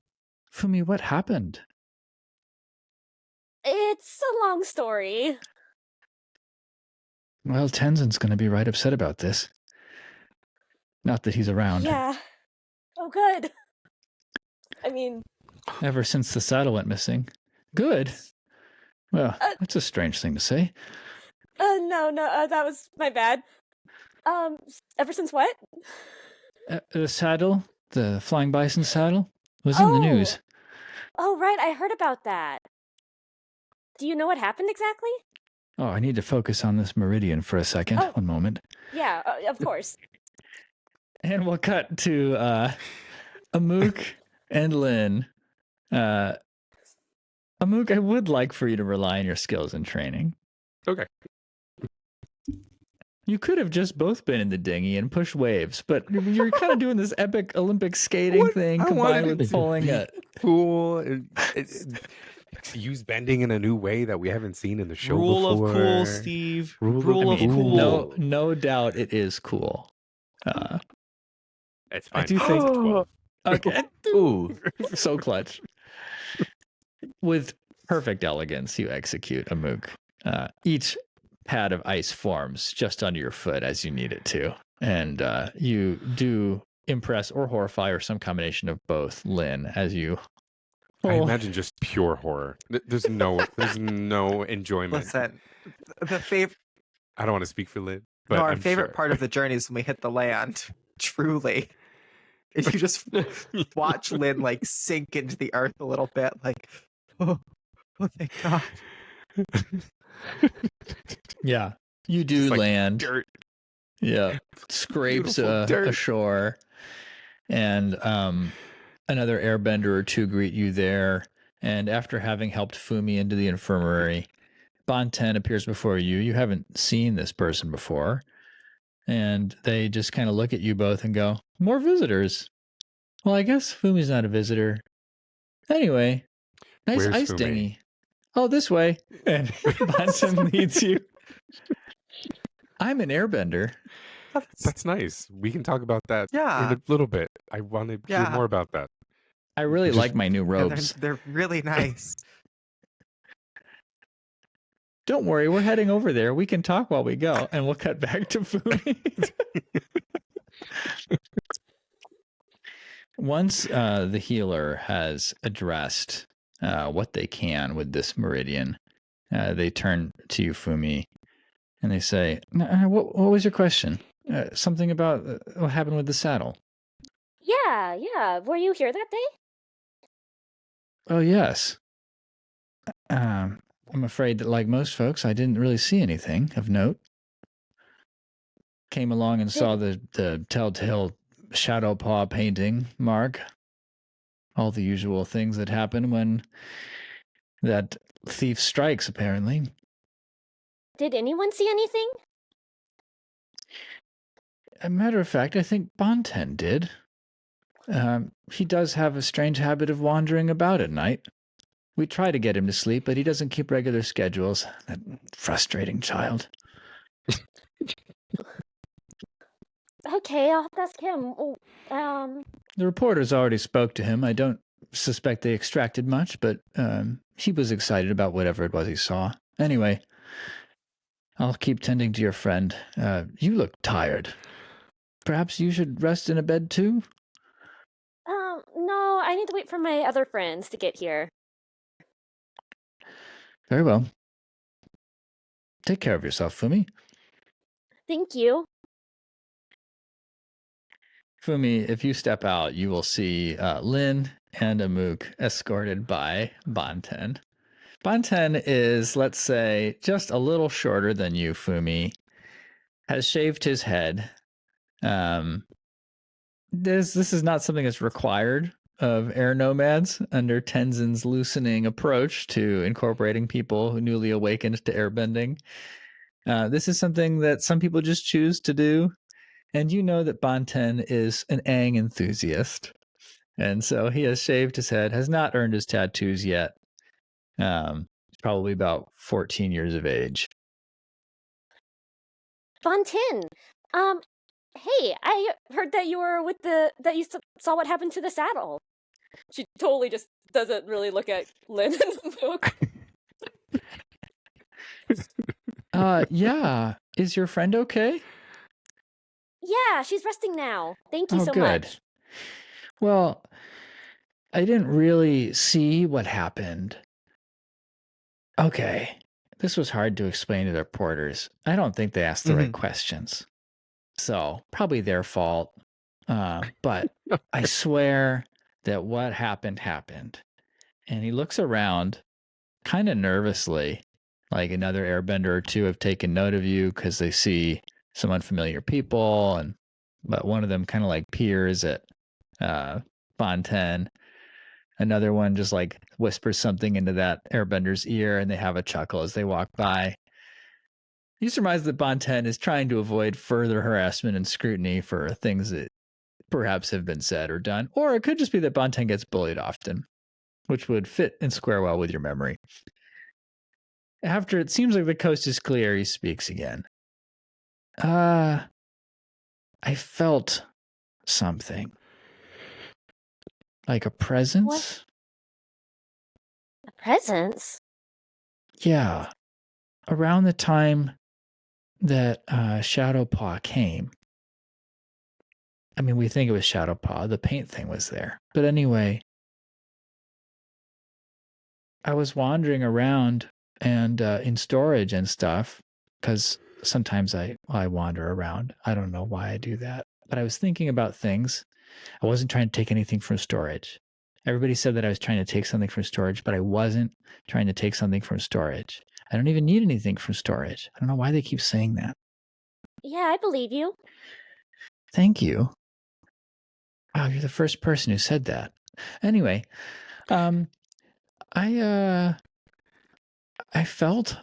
Fumi, what happened? It's a long story. Well, Tenzin's going to be right upset about this. Not that he's around. Yeah. Oh, good. I mean, Ever since the saddle went missing. Good. Well, that's a strange thing to say. no, that was my bad. Ever since what? The saddle, the flying bison saddle, was in the news. Oh, right, I heard about that. Do you know what happened exactly? Oh, I need to focus on this meridian for a second. Oh. One moment. Yeah, of course. And we'll cut to Amuk and Lynn. Amuk, I would like for you to rely on your skills and training. Okay. You could have just both been in the dinghy and pushed waves, but you're kind of doing this epic Olympic skating thing combined with pulling it. Cool. Use bending in a new way that we haven't seen in the show Rule before. of cool, Steve. Rule of of cool. No doubt it is cool. It's I fine. do think. 12. Okay. Ooh. So clutch. With perfect elegance, you execute Amuk. Each pad of ice forms just under your foot as you need it to. And you do impress or horrify or some combination of both Lynn as you... I imagine just pure horror. There's no enjoyment. Listen, the favorite. I don't want to speak for Lynn, but Our I'm favorite sure. part of the journey is when we hit the land. Truly, if you just watch Lynn like sink into the earth a little bit, like, oh thank God. Yeah, you do Just like land. dirt. Yeah, scrapes Beautiful dirt. ashore, and another airbender or two greet you there. And after having helped Fumi into the infirmary, Bonten appears before you. You haven't seen this person before, and they just kind of look at you both and go, "More visitors." Well, I guess Fumi's not a visitor. Anyway, nice Where's ice Fumi? dinghy. Oh, this way. And Bunsen leads you. I'm an airbender. That's nice. We can talk about that in Yeah. a little bit. I want to hear Yeah. more about that. I really Just- like my new Yeah, robes. they're really nice. Don't worry, we're heading over there. We can talk while we go, and we'll cut back to Fumi. Once the healer has addressed what they can with this meridian, they turn to you, Fumi, and they say, what was your question? Something about what happened with the saddle. Yeah. Were you here that day? Oh, yes. I'm afraid that, like most folks, I didn't really see anything of note. Came along and saw the telltale shadow paw painting mark. All the usual things that happen when that thief strikes, apparently. Did anyone see anything? As a matter of fact, I think Bonten did. He does have a strange habit of wandering about at night. We try to get him to sleep, but he doesn't keep regular schedules. That frustrating child. Okay, I'll ask him. The reporters already spoke to him. I don't suspect they extracted much, but he was excited about whatever it was he saw. Anyway, I'll keep tending to your friend. You look tired. Perhaps you should rest in a bed too? No, I need to wait for my other friends to get here. Very well. Take care of yourself, Fumi. Thank you. Fumi, if you step out, you will see Lin and Amuk escorted by Bonten. Bonten is, let's say, just a little shorter than you, Fumi. Has shaved his head. This is not something that's required of air nomads under Tenzin's loosening approach to incorporating people who newly awakened to airbending. This is something that some people just choose to do. And you know that Bonten is an Aang enthusiast. And so he has shaved his head, has not earned his tattoos yet. He's probably about 14 years of age. Fontin, hey, I heard that you were that you saw what happened to the saddle. She totally just doesn't really look at Lynn in the book. Yeah. Is your friend okay? Yeah, she's resting now. Thank you so good. much. Well, I didn't really see what happened. Okay. This was hard to explain to the reporters. I don't think they asked the right questions. So, probably their fault. But I swear that what happened. And he looks around kind of nervously, like another airbender or two have taken note of you because they see some unfamiliar people, but one of them kind of like peers at Bonten. Another one just like whispers something into that airbender's ear, and they have a chuckle as they walk by. You surmise that Bonten is trying to avoid further harassment and scrutiny for things that perhaps have been said or done, or it could just be that Bonten gets bullied often, which would fit and square well with your memory. After it seems like the coast is clear, he speaks again. I felt something. Like a presence? What? A presence? Yeah. Around the time that Shadowpaw came. I mean, we think it was Shadowpaw. The paint thing was there. But anyway, I was wandering around and in storage and stuff, because sometimes I wander around. I don't know why I do that. But I was thinking about things. I wasn't trying to take anything from storage. Everybody said that I was trying to take something from storage, but I wasn't trying to take something from storage. I don't even need anything from storage. I don't know why they keep saying that. Yeah, I believe you. Thank you. Wow, you're the first person who said that. Anyway, I felt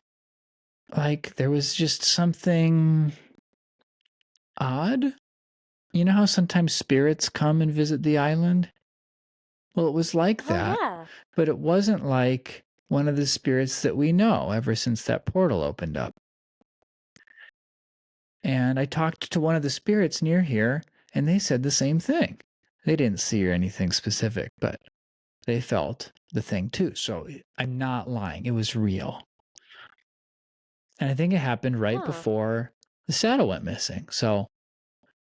like there was just something odd. You know how sometimes spirits come and visit the island? Well, it was like that, yeah. but it wasn't like one of the spirits that we know ever since that portal opened up. And I talked to one of the spirits near here, and they said the same thing. They didn't see or anything specific, but they felt the thing too. So I'm not lying. It was real. And I think it happened right before the shadow went missing. So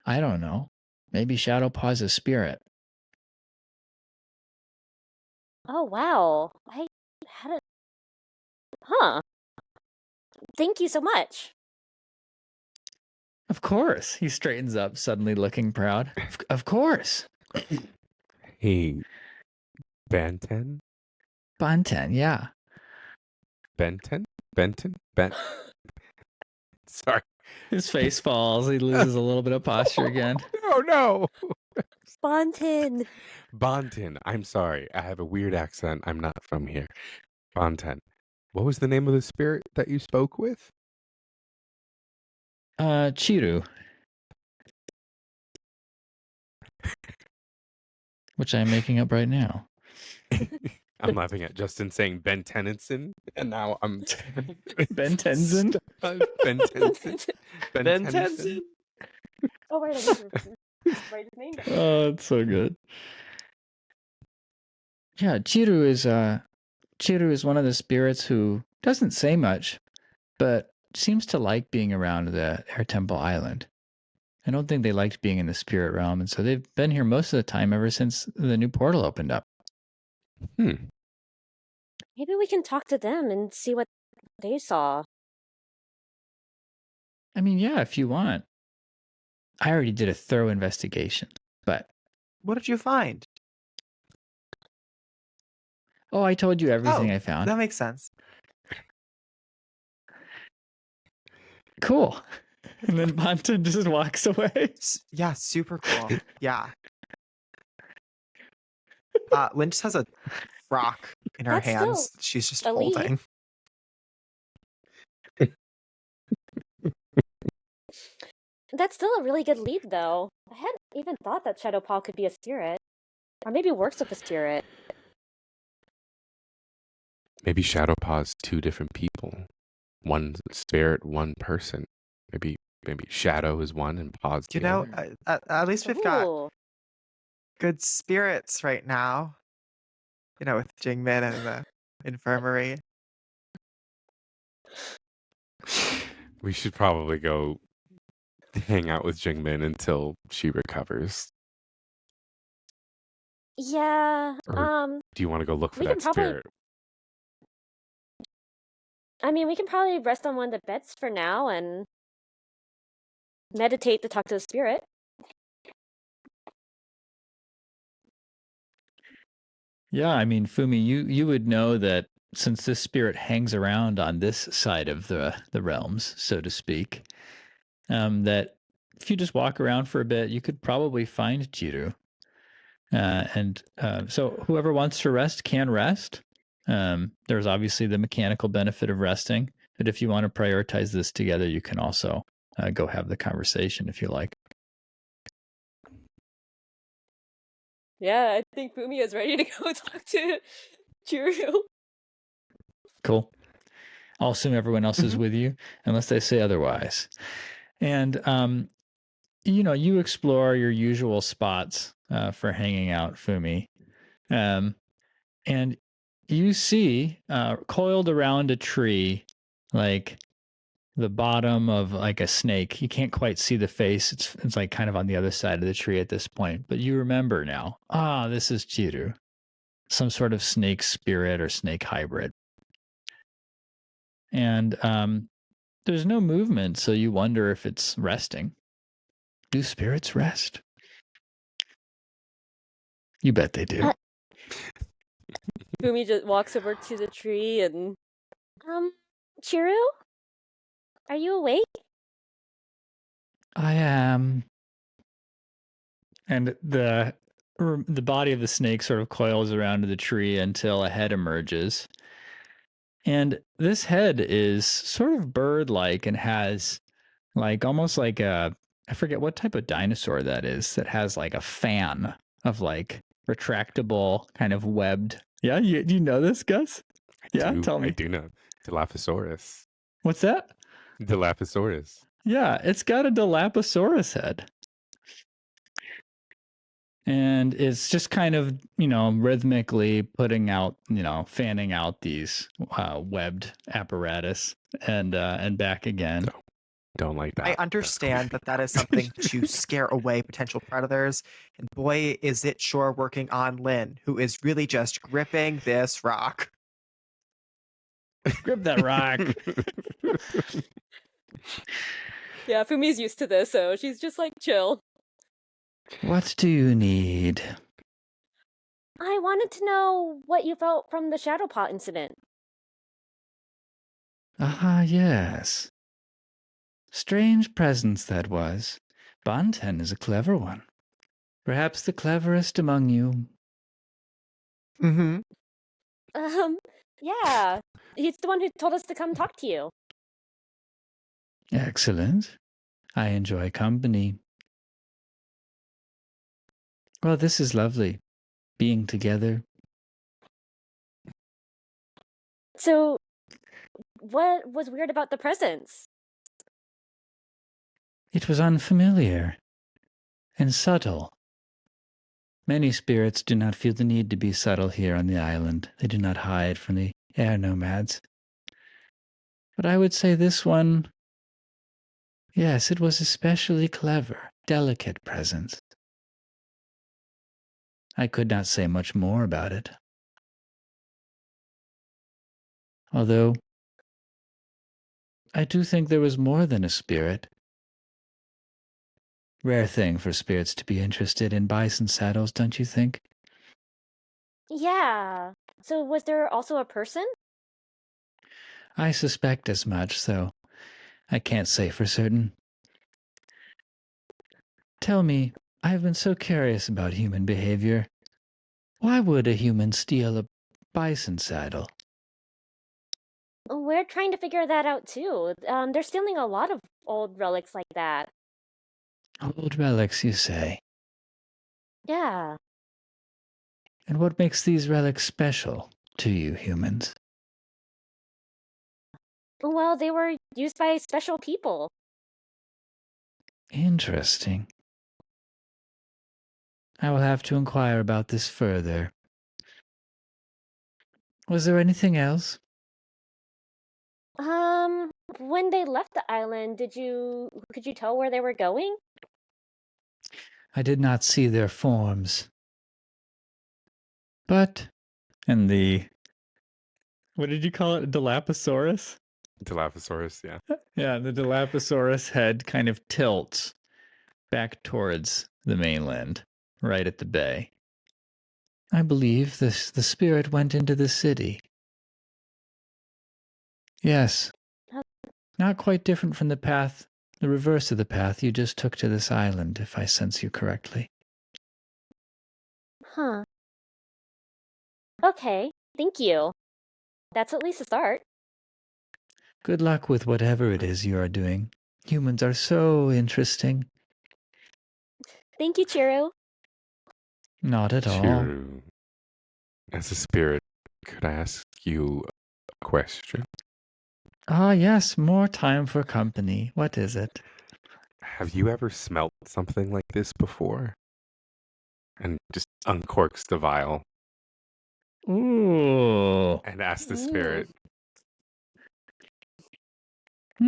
I don't know. Maybe Shadow Paw's a spirit. Oh, wow. I hadn't. Huh. Thank you so much. Of course. He straightens up, suddenly looking proud. Of course. Hey, Banten? Banten, yeah. Benton? Sorry. His face falls. He loses a little bit of posture again. Oh, no. Spontan. Banten. I'm sorry. I have a weird accent. I'm not from here. Banten. What was the name of the spirit that you spoke with? Chiru. Which I'm making up right now. I'm laughing at Justin saying Ben Tennyson, and now I'm Ben Tenzin? Ben Tennyson. Ben Tennyson. Oh, right. I need to write his name down. Oh, it's so good. Yeah, Chiru is one of the spirits who doesn't say much, but seems to like being around the Air Temple Island. I don't think they liked being in the spirit realm, and so they've been here most of the time ever since the new portal opened up. Maybe we can talk to them and see what they saw. I mean, yeah, if you want. I already did a thorough investigation, but... What did you find? Oh, I told you everything I found. That makes sense. Cool. And then Banten just walks away. Yeah, super cool. Yeah. Lynn just has a rock in her That's hands. still She's just elite. holding. That's still a really good lead, though. I hadn't even thought that Shadow Paw could be a spirit. Or maybe works with a spirit. Maybe Shadow Paw's two different people. One spirit, one person. Maybe Shadow is one and Paw's the You know, other. at least we've got Ooh. good spirits right now. You know, with Jing Min and the infirmary. We should probably go hang out with Jing Min until she recovers. Yeah. Or do you want to go look for we that can probably- spirit? I mean, we can probably rest on one of the beds for now and meditate to talk to the spirit. Yeah, I mean, Fumi, you would know that since this spirit hangs around on this side of the realms, so to speak, that if you just walk around for a bit, you could probably find Chiru. So whoever wants to rest can rest. There's obviously the mechanical benefit of resting, but if you want to prioritize this together, you can also go have the conversation if you like. Yeah, I think Fumi is ready to go talk to Chiru. Cool. I'll assume everyone else is with you, unless they say otherwise. And, you explore your usual spots for hanging out, Fumi. And you see, coiled around a tree, like the bottom of like a snake. You can't quite see the face. It's like kind of on the other side of the tree at this point. But you remember now. This is Chiru. Some sort of snake spirit or snake hybrid. And there's no movement, so you wonder if it's resting. Do spirits rest? You bet they do. Fumi just walks over to the tree and... Chiru? Are you awake? I am. And the body of the snake sort of coils around the tree until a head emerges. And this head is sort of bird-like and has like almost like I forget what type of dinosaur that is, that has like a fan of like retractable kind of webbed. Yeah, you know this, Gus? Yeah, tell me. I do know. Dilophosaurus. What's that? Dilophosaurus. Yeah, it's got a Dilophosaurus head. And it's just kind of, rhythmically putting out, fanning out these webbed apparatus and back again. Don't like that. I understand that is something to scare away potential predators. And boy, is it sure working on Lynn, who is really just gripping this rock. Grip that rock. Yeah, Fumi's used to this, so she's just like chill. What do you need? I wanted to know what you felt from the shadow pot incident. Ah, yes. Strange presence that was. Banten is a clever one. Perhaps the cleverest among you. Mm-hmm. Yeah. He's the one who told us to come talk to you. Excellent. I enjoy company. Well, this is lovely. Being together. So, what was weird about the presence? It was unfamiliar and subtle. Many spirits do not feel the need to be subtle here on the island. They do not hide from the air nomads. But I would say this one, yes, it was especially clever, delicate presence. I could not say much more about it. Although, I do think there was more than a spirit. Rare thing for spirits to be interested in bison saddles, don't you think? Yeah. So, was there also a person? I suspect as much, so I can't say for certain. Tell me, I've been so curious about human behavior. Why would a human steal a bison saddle? We're trying to figure that out too. They're stealing a lot of old relics like that. Old relics, you say? Yeah. And what makes these relics special to you humans? Well, they were used by special people. Interesting. I will have to inquire about this further. Was there anything else? When they left the island, could you tell where they were going? I did not see their forms. But, and what did you call it? Dilophosaurus? Dilophosaurus, yeah. Yeah, the Dilophosaurus head kind of tilts back towards the mainland, right at the bay. I believe the spirit went into the city. Yes. Not quite different from the reverse of the path you just took to this island, if I sense you correctly. Huh. Okay, thank you. That's at least a start. Good luck with whatever it is you are doing. Humans are so interesting. Thank you, Chiro. Not at all. Chiru, as a spirit, could I ask you a question? Ah, yes, more time for company. What is it? Have you ever smelt something like this before? And just uncorks the vial Ooh. and ask the spirit. Oh,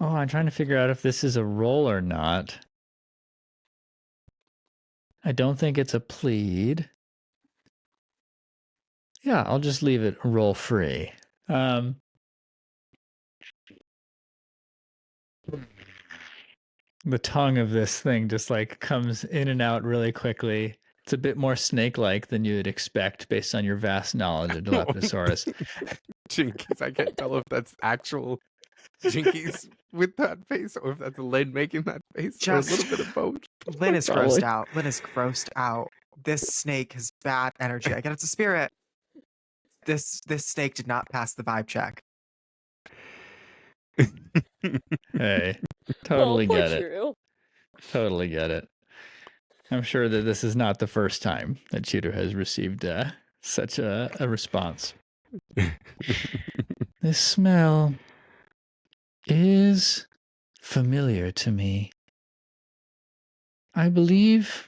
I'm trying to figure out if this is a roll or not. I don't think it's a plead. Yeah, I'll just leave it roll free. The tongue of this thing just like comes in and out really quickly. It's a bit more snake-like than you'd expect based on your vast knowledge of Dilophosaurus. Jinkies, I can't tell if that's actual Jinkies with that face or if that's Lynn making that face or a little bit of both. Lynn is Probably. grossed out. Lynn is grossed out. This snake has bad energy. I get it's a spirit. This snake did not pass the vibe check. Hey, totally poor get it. Chiro. Totally get it. I'm sure that this is not the first time that Cheeto has received such a response. This smell is familiar to me. I believe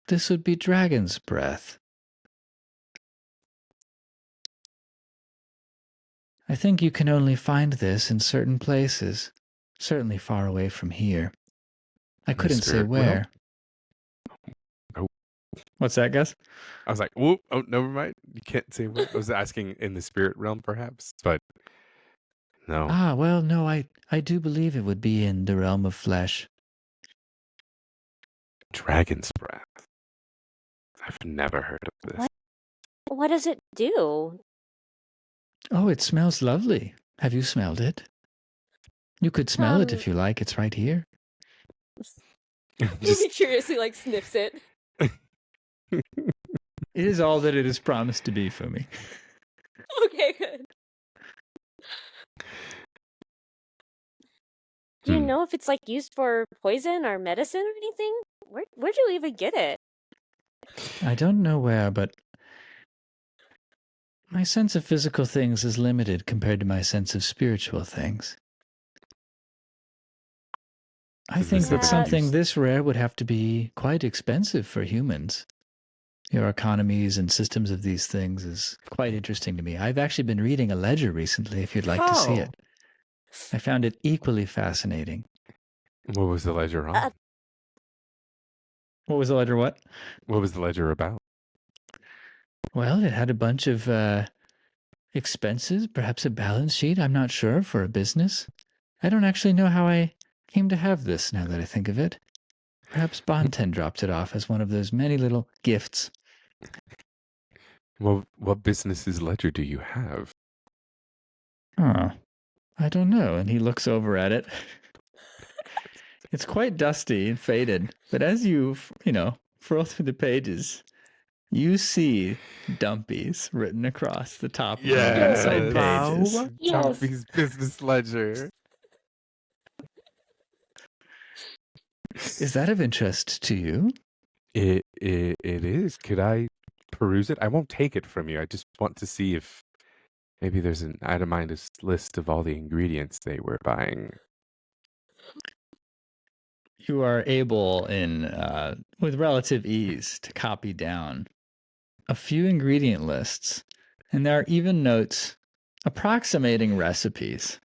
this would be dragon's breath. I think you can only find this in certain places, certainly far away from here. I In the couldn't say spirit where. world? What's that, Gus? I was like, whoop, oh, never mind. You can't say what. I was asking in the spirit realm, perhaps, but no. Ah, well, no, I do believe it would be in the realm of flesh. Dragon's breath. I've never heard of this. What does it do? Oh, it smells lovely. Have you smelled it? You could smell it if you like. It's right here. Ruby curiously like sniffs it. It is all that it is promised to be for me. Okay, good. Do you know if it's like used for poison or medicine or anything? Where'd you even get it? I don't know where, but my sense of physical things is limited compared to my sense of spiritual things. I Does think this have that a something use? this rare would have to be quite expensive for humans. Your economies and systems of these things is quite interesting to me. I've actually been reading a ledger recently, if you'd like to see it. I found it equally fascinating. What was the ledger on? What was the ledger what? What was the ledger about? Well, it had a bunch of expenses, perhaps a balance sheet, I'm not sure, for a business. I don't actually know how I came to have this now that I think of it. Perhaps Bonten dropped it off as one of those many little gifts. Well, what business's ledger do you have? Oh, I don't know. And he looks over at it. It's quite dusty and faded, but as you furl through the pages, you see Dumpy's written across the top of the inside pages. Yes. Dumpy's business ledger. Is that of interest to you? It is. Could I peruse it? I won't take it from you. I just want to see if maybe there's an itemized list of all the ingredients they were buying. You are able, with relative ease, to copy down a few ingredient lists, and there are even notes approximating recipes,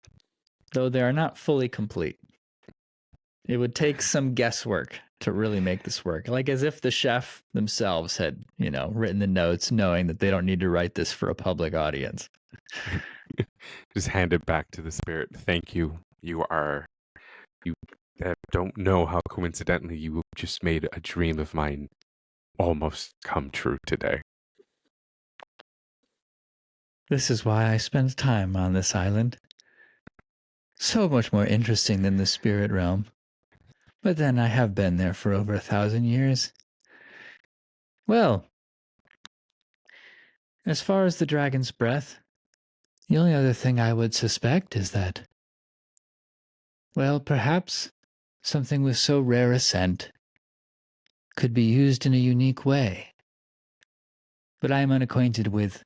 though they are not fully complete. It would take some guesswork to really make this work, like as if the chef themselves had, written the notes knowing that they don't need to write this for a public audience. Just hand it back to the spirit. Thank you. You don't know how coincidentally you just made a dream of mine almost come true today. This is why I spend time on this island. So much more interesting than the spirit realm. But then I have been there for over 1,000 years. Well, as far as the dragon's breath, the only other thing I would suspect is that, well, perhaps something with so rare a scent could be used in a unique way. But I am unacquainted with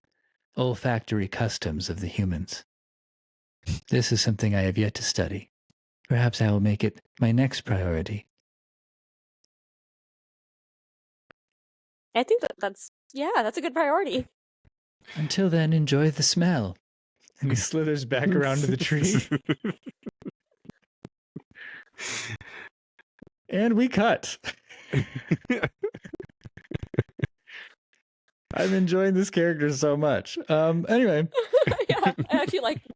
olfactory customs of the humans. This is something I have yet to study. Perhaps I will make it my next priority. I think that's a good priority. Until then, enjoy the smell. And he slithers back around to the tree. And we cut. I'm enjoying this character so much. Anyway. Yeah,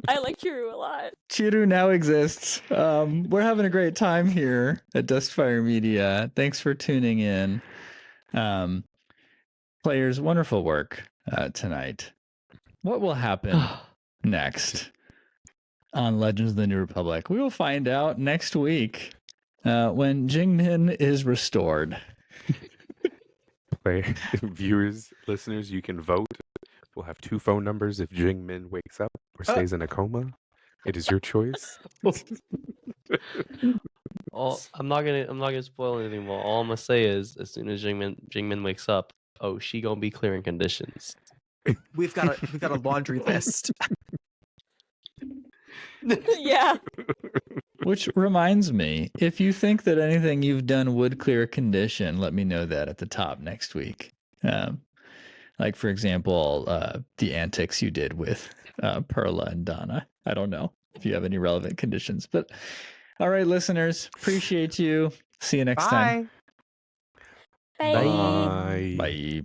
I like Chiru a lot. Chiru now exists. We're having a great time here at Dustfire Media. Thanks for tuning in. Players, wonderful work tonight. What will happen next on Legends of the New Republic? We will find out next week when Jing Min is restored. Viewers, listeners, you can vote. We'll have 2 phone numbers if Jing Min wakes up or stays in a coma. It is your choice. I'm not gonna spoil anything. Well, all I'm gonna say is, as soon as Jing Min wakes up, oh, she gonna be clearing conditions. We've got a laundry list. Yeah. Which reminds me, if you think that anything you've done would clear a condition, let me know that at the top next week. Like, for example, the antics you did with Perla and Donna. I don't know if you have any relevant conditions. But all right, listeners, appreciate you. See you next time. Bye. Bye. Bye. Bye.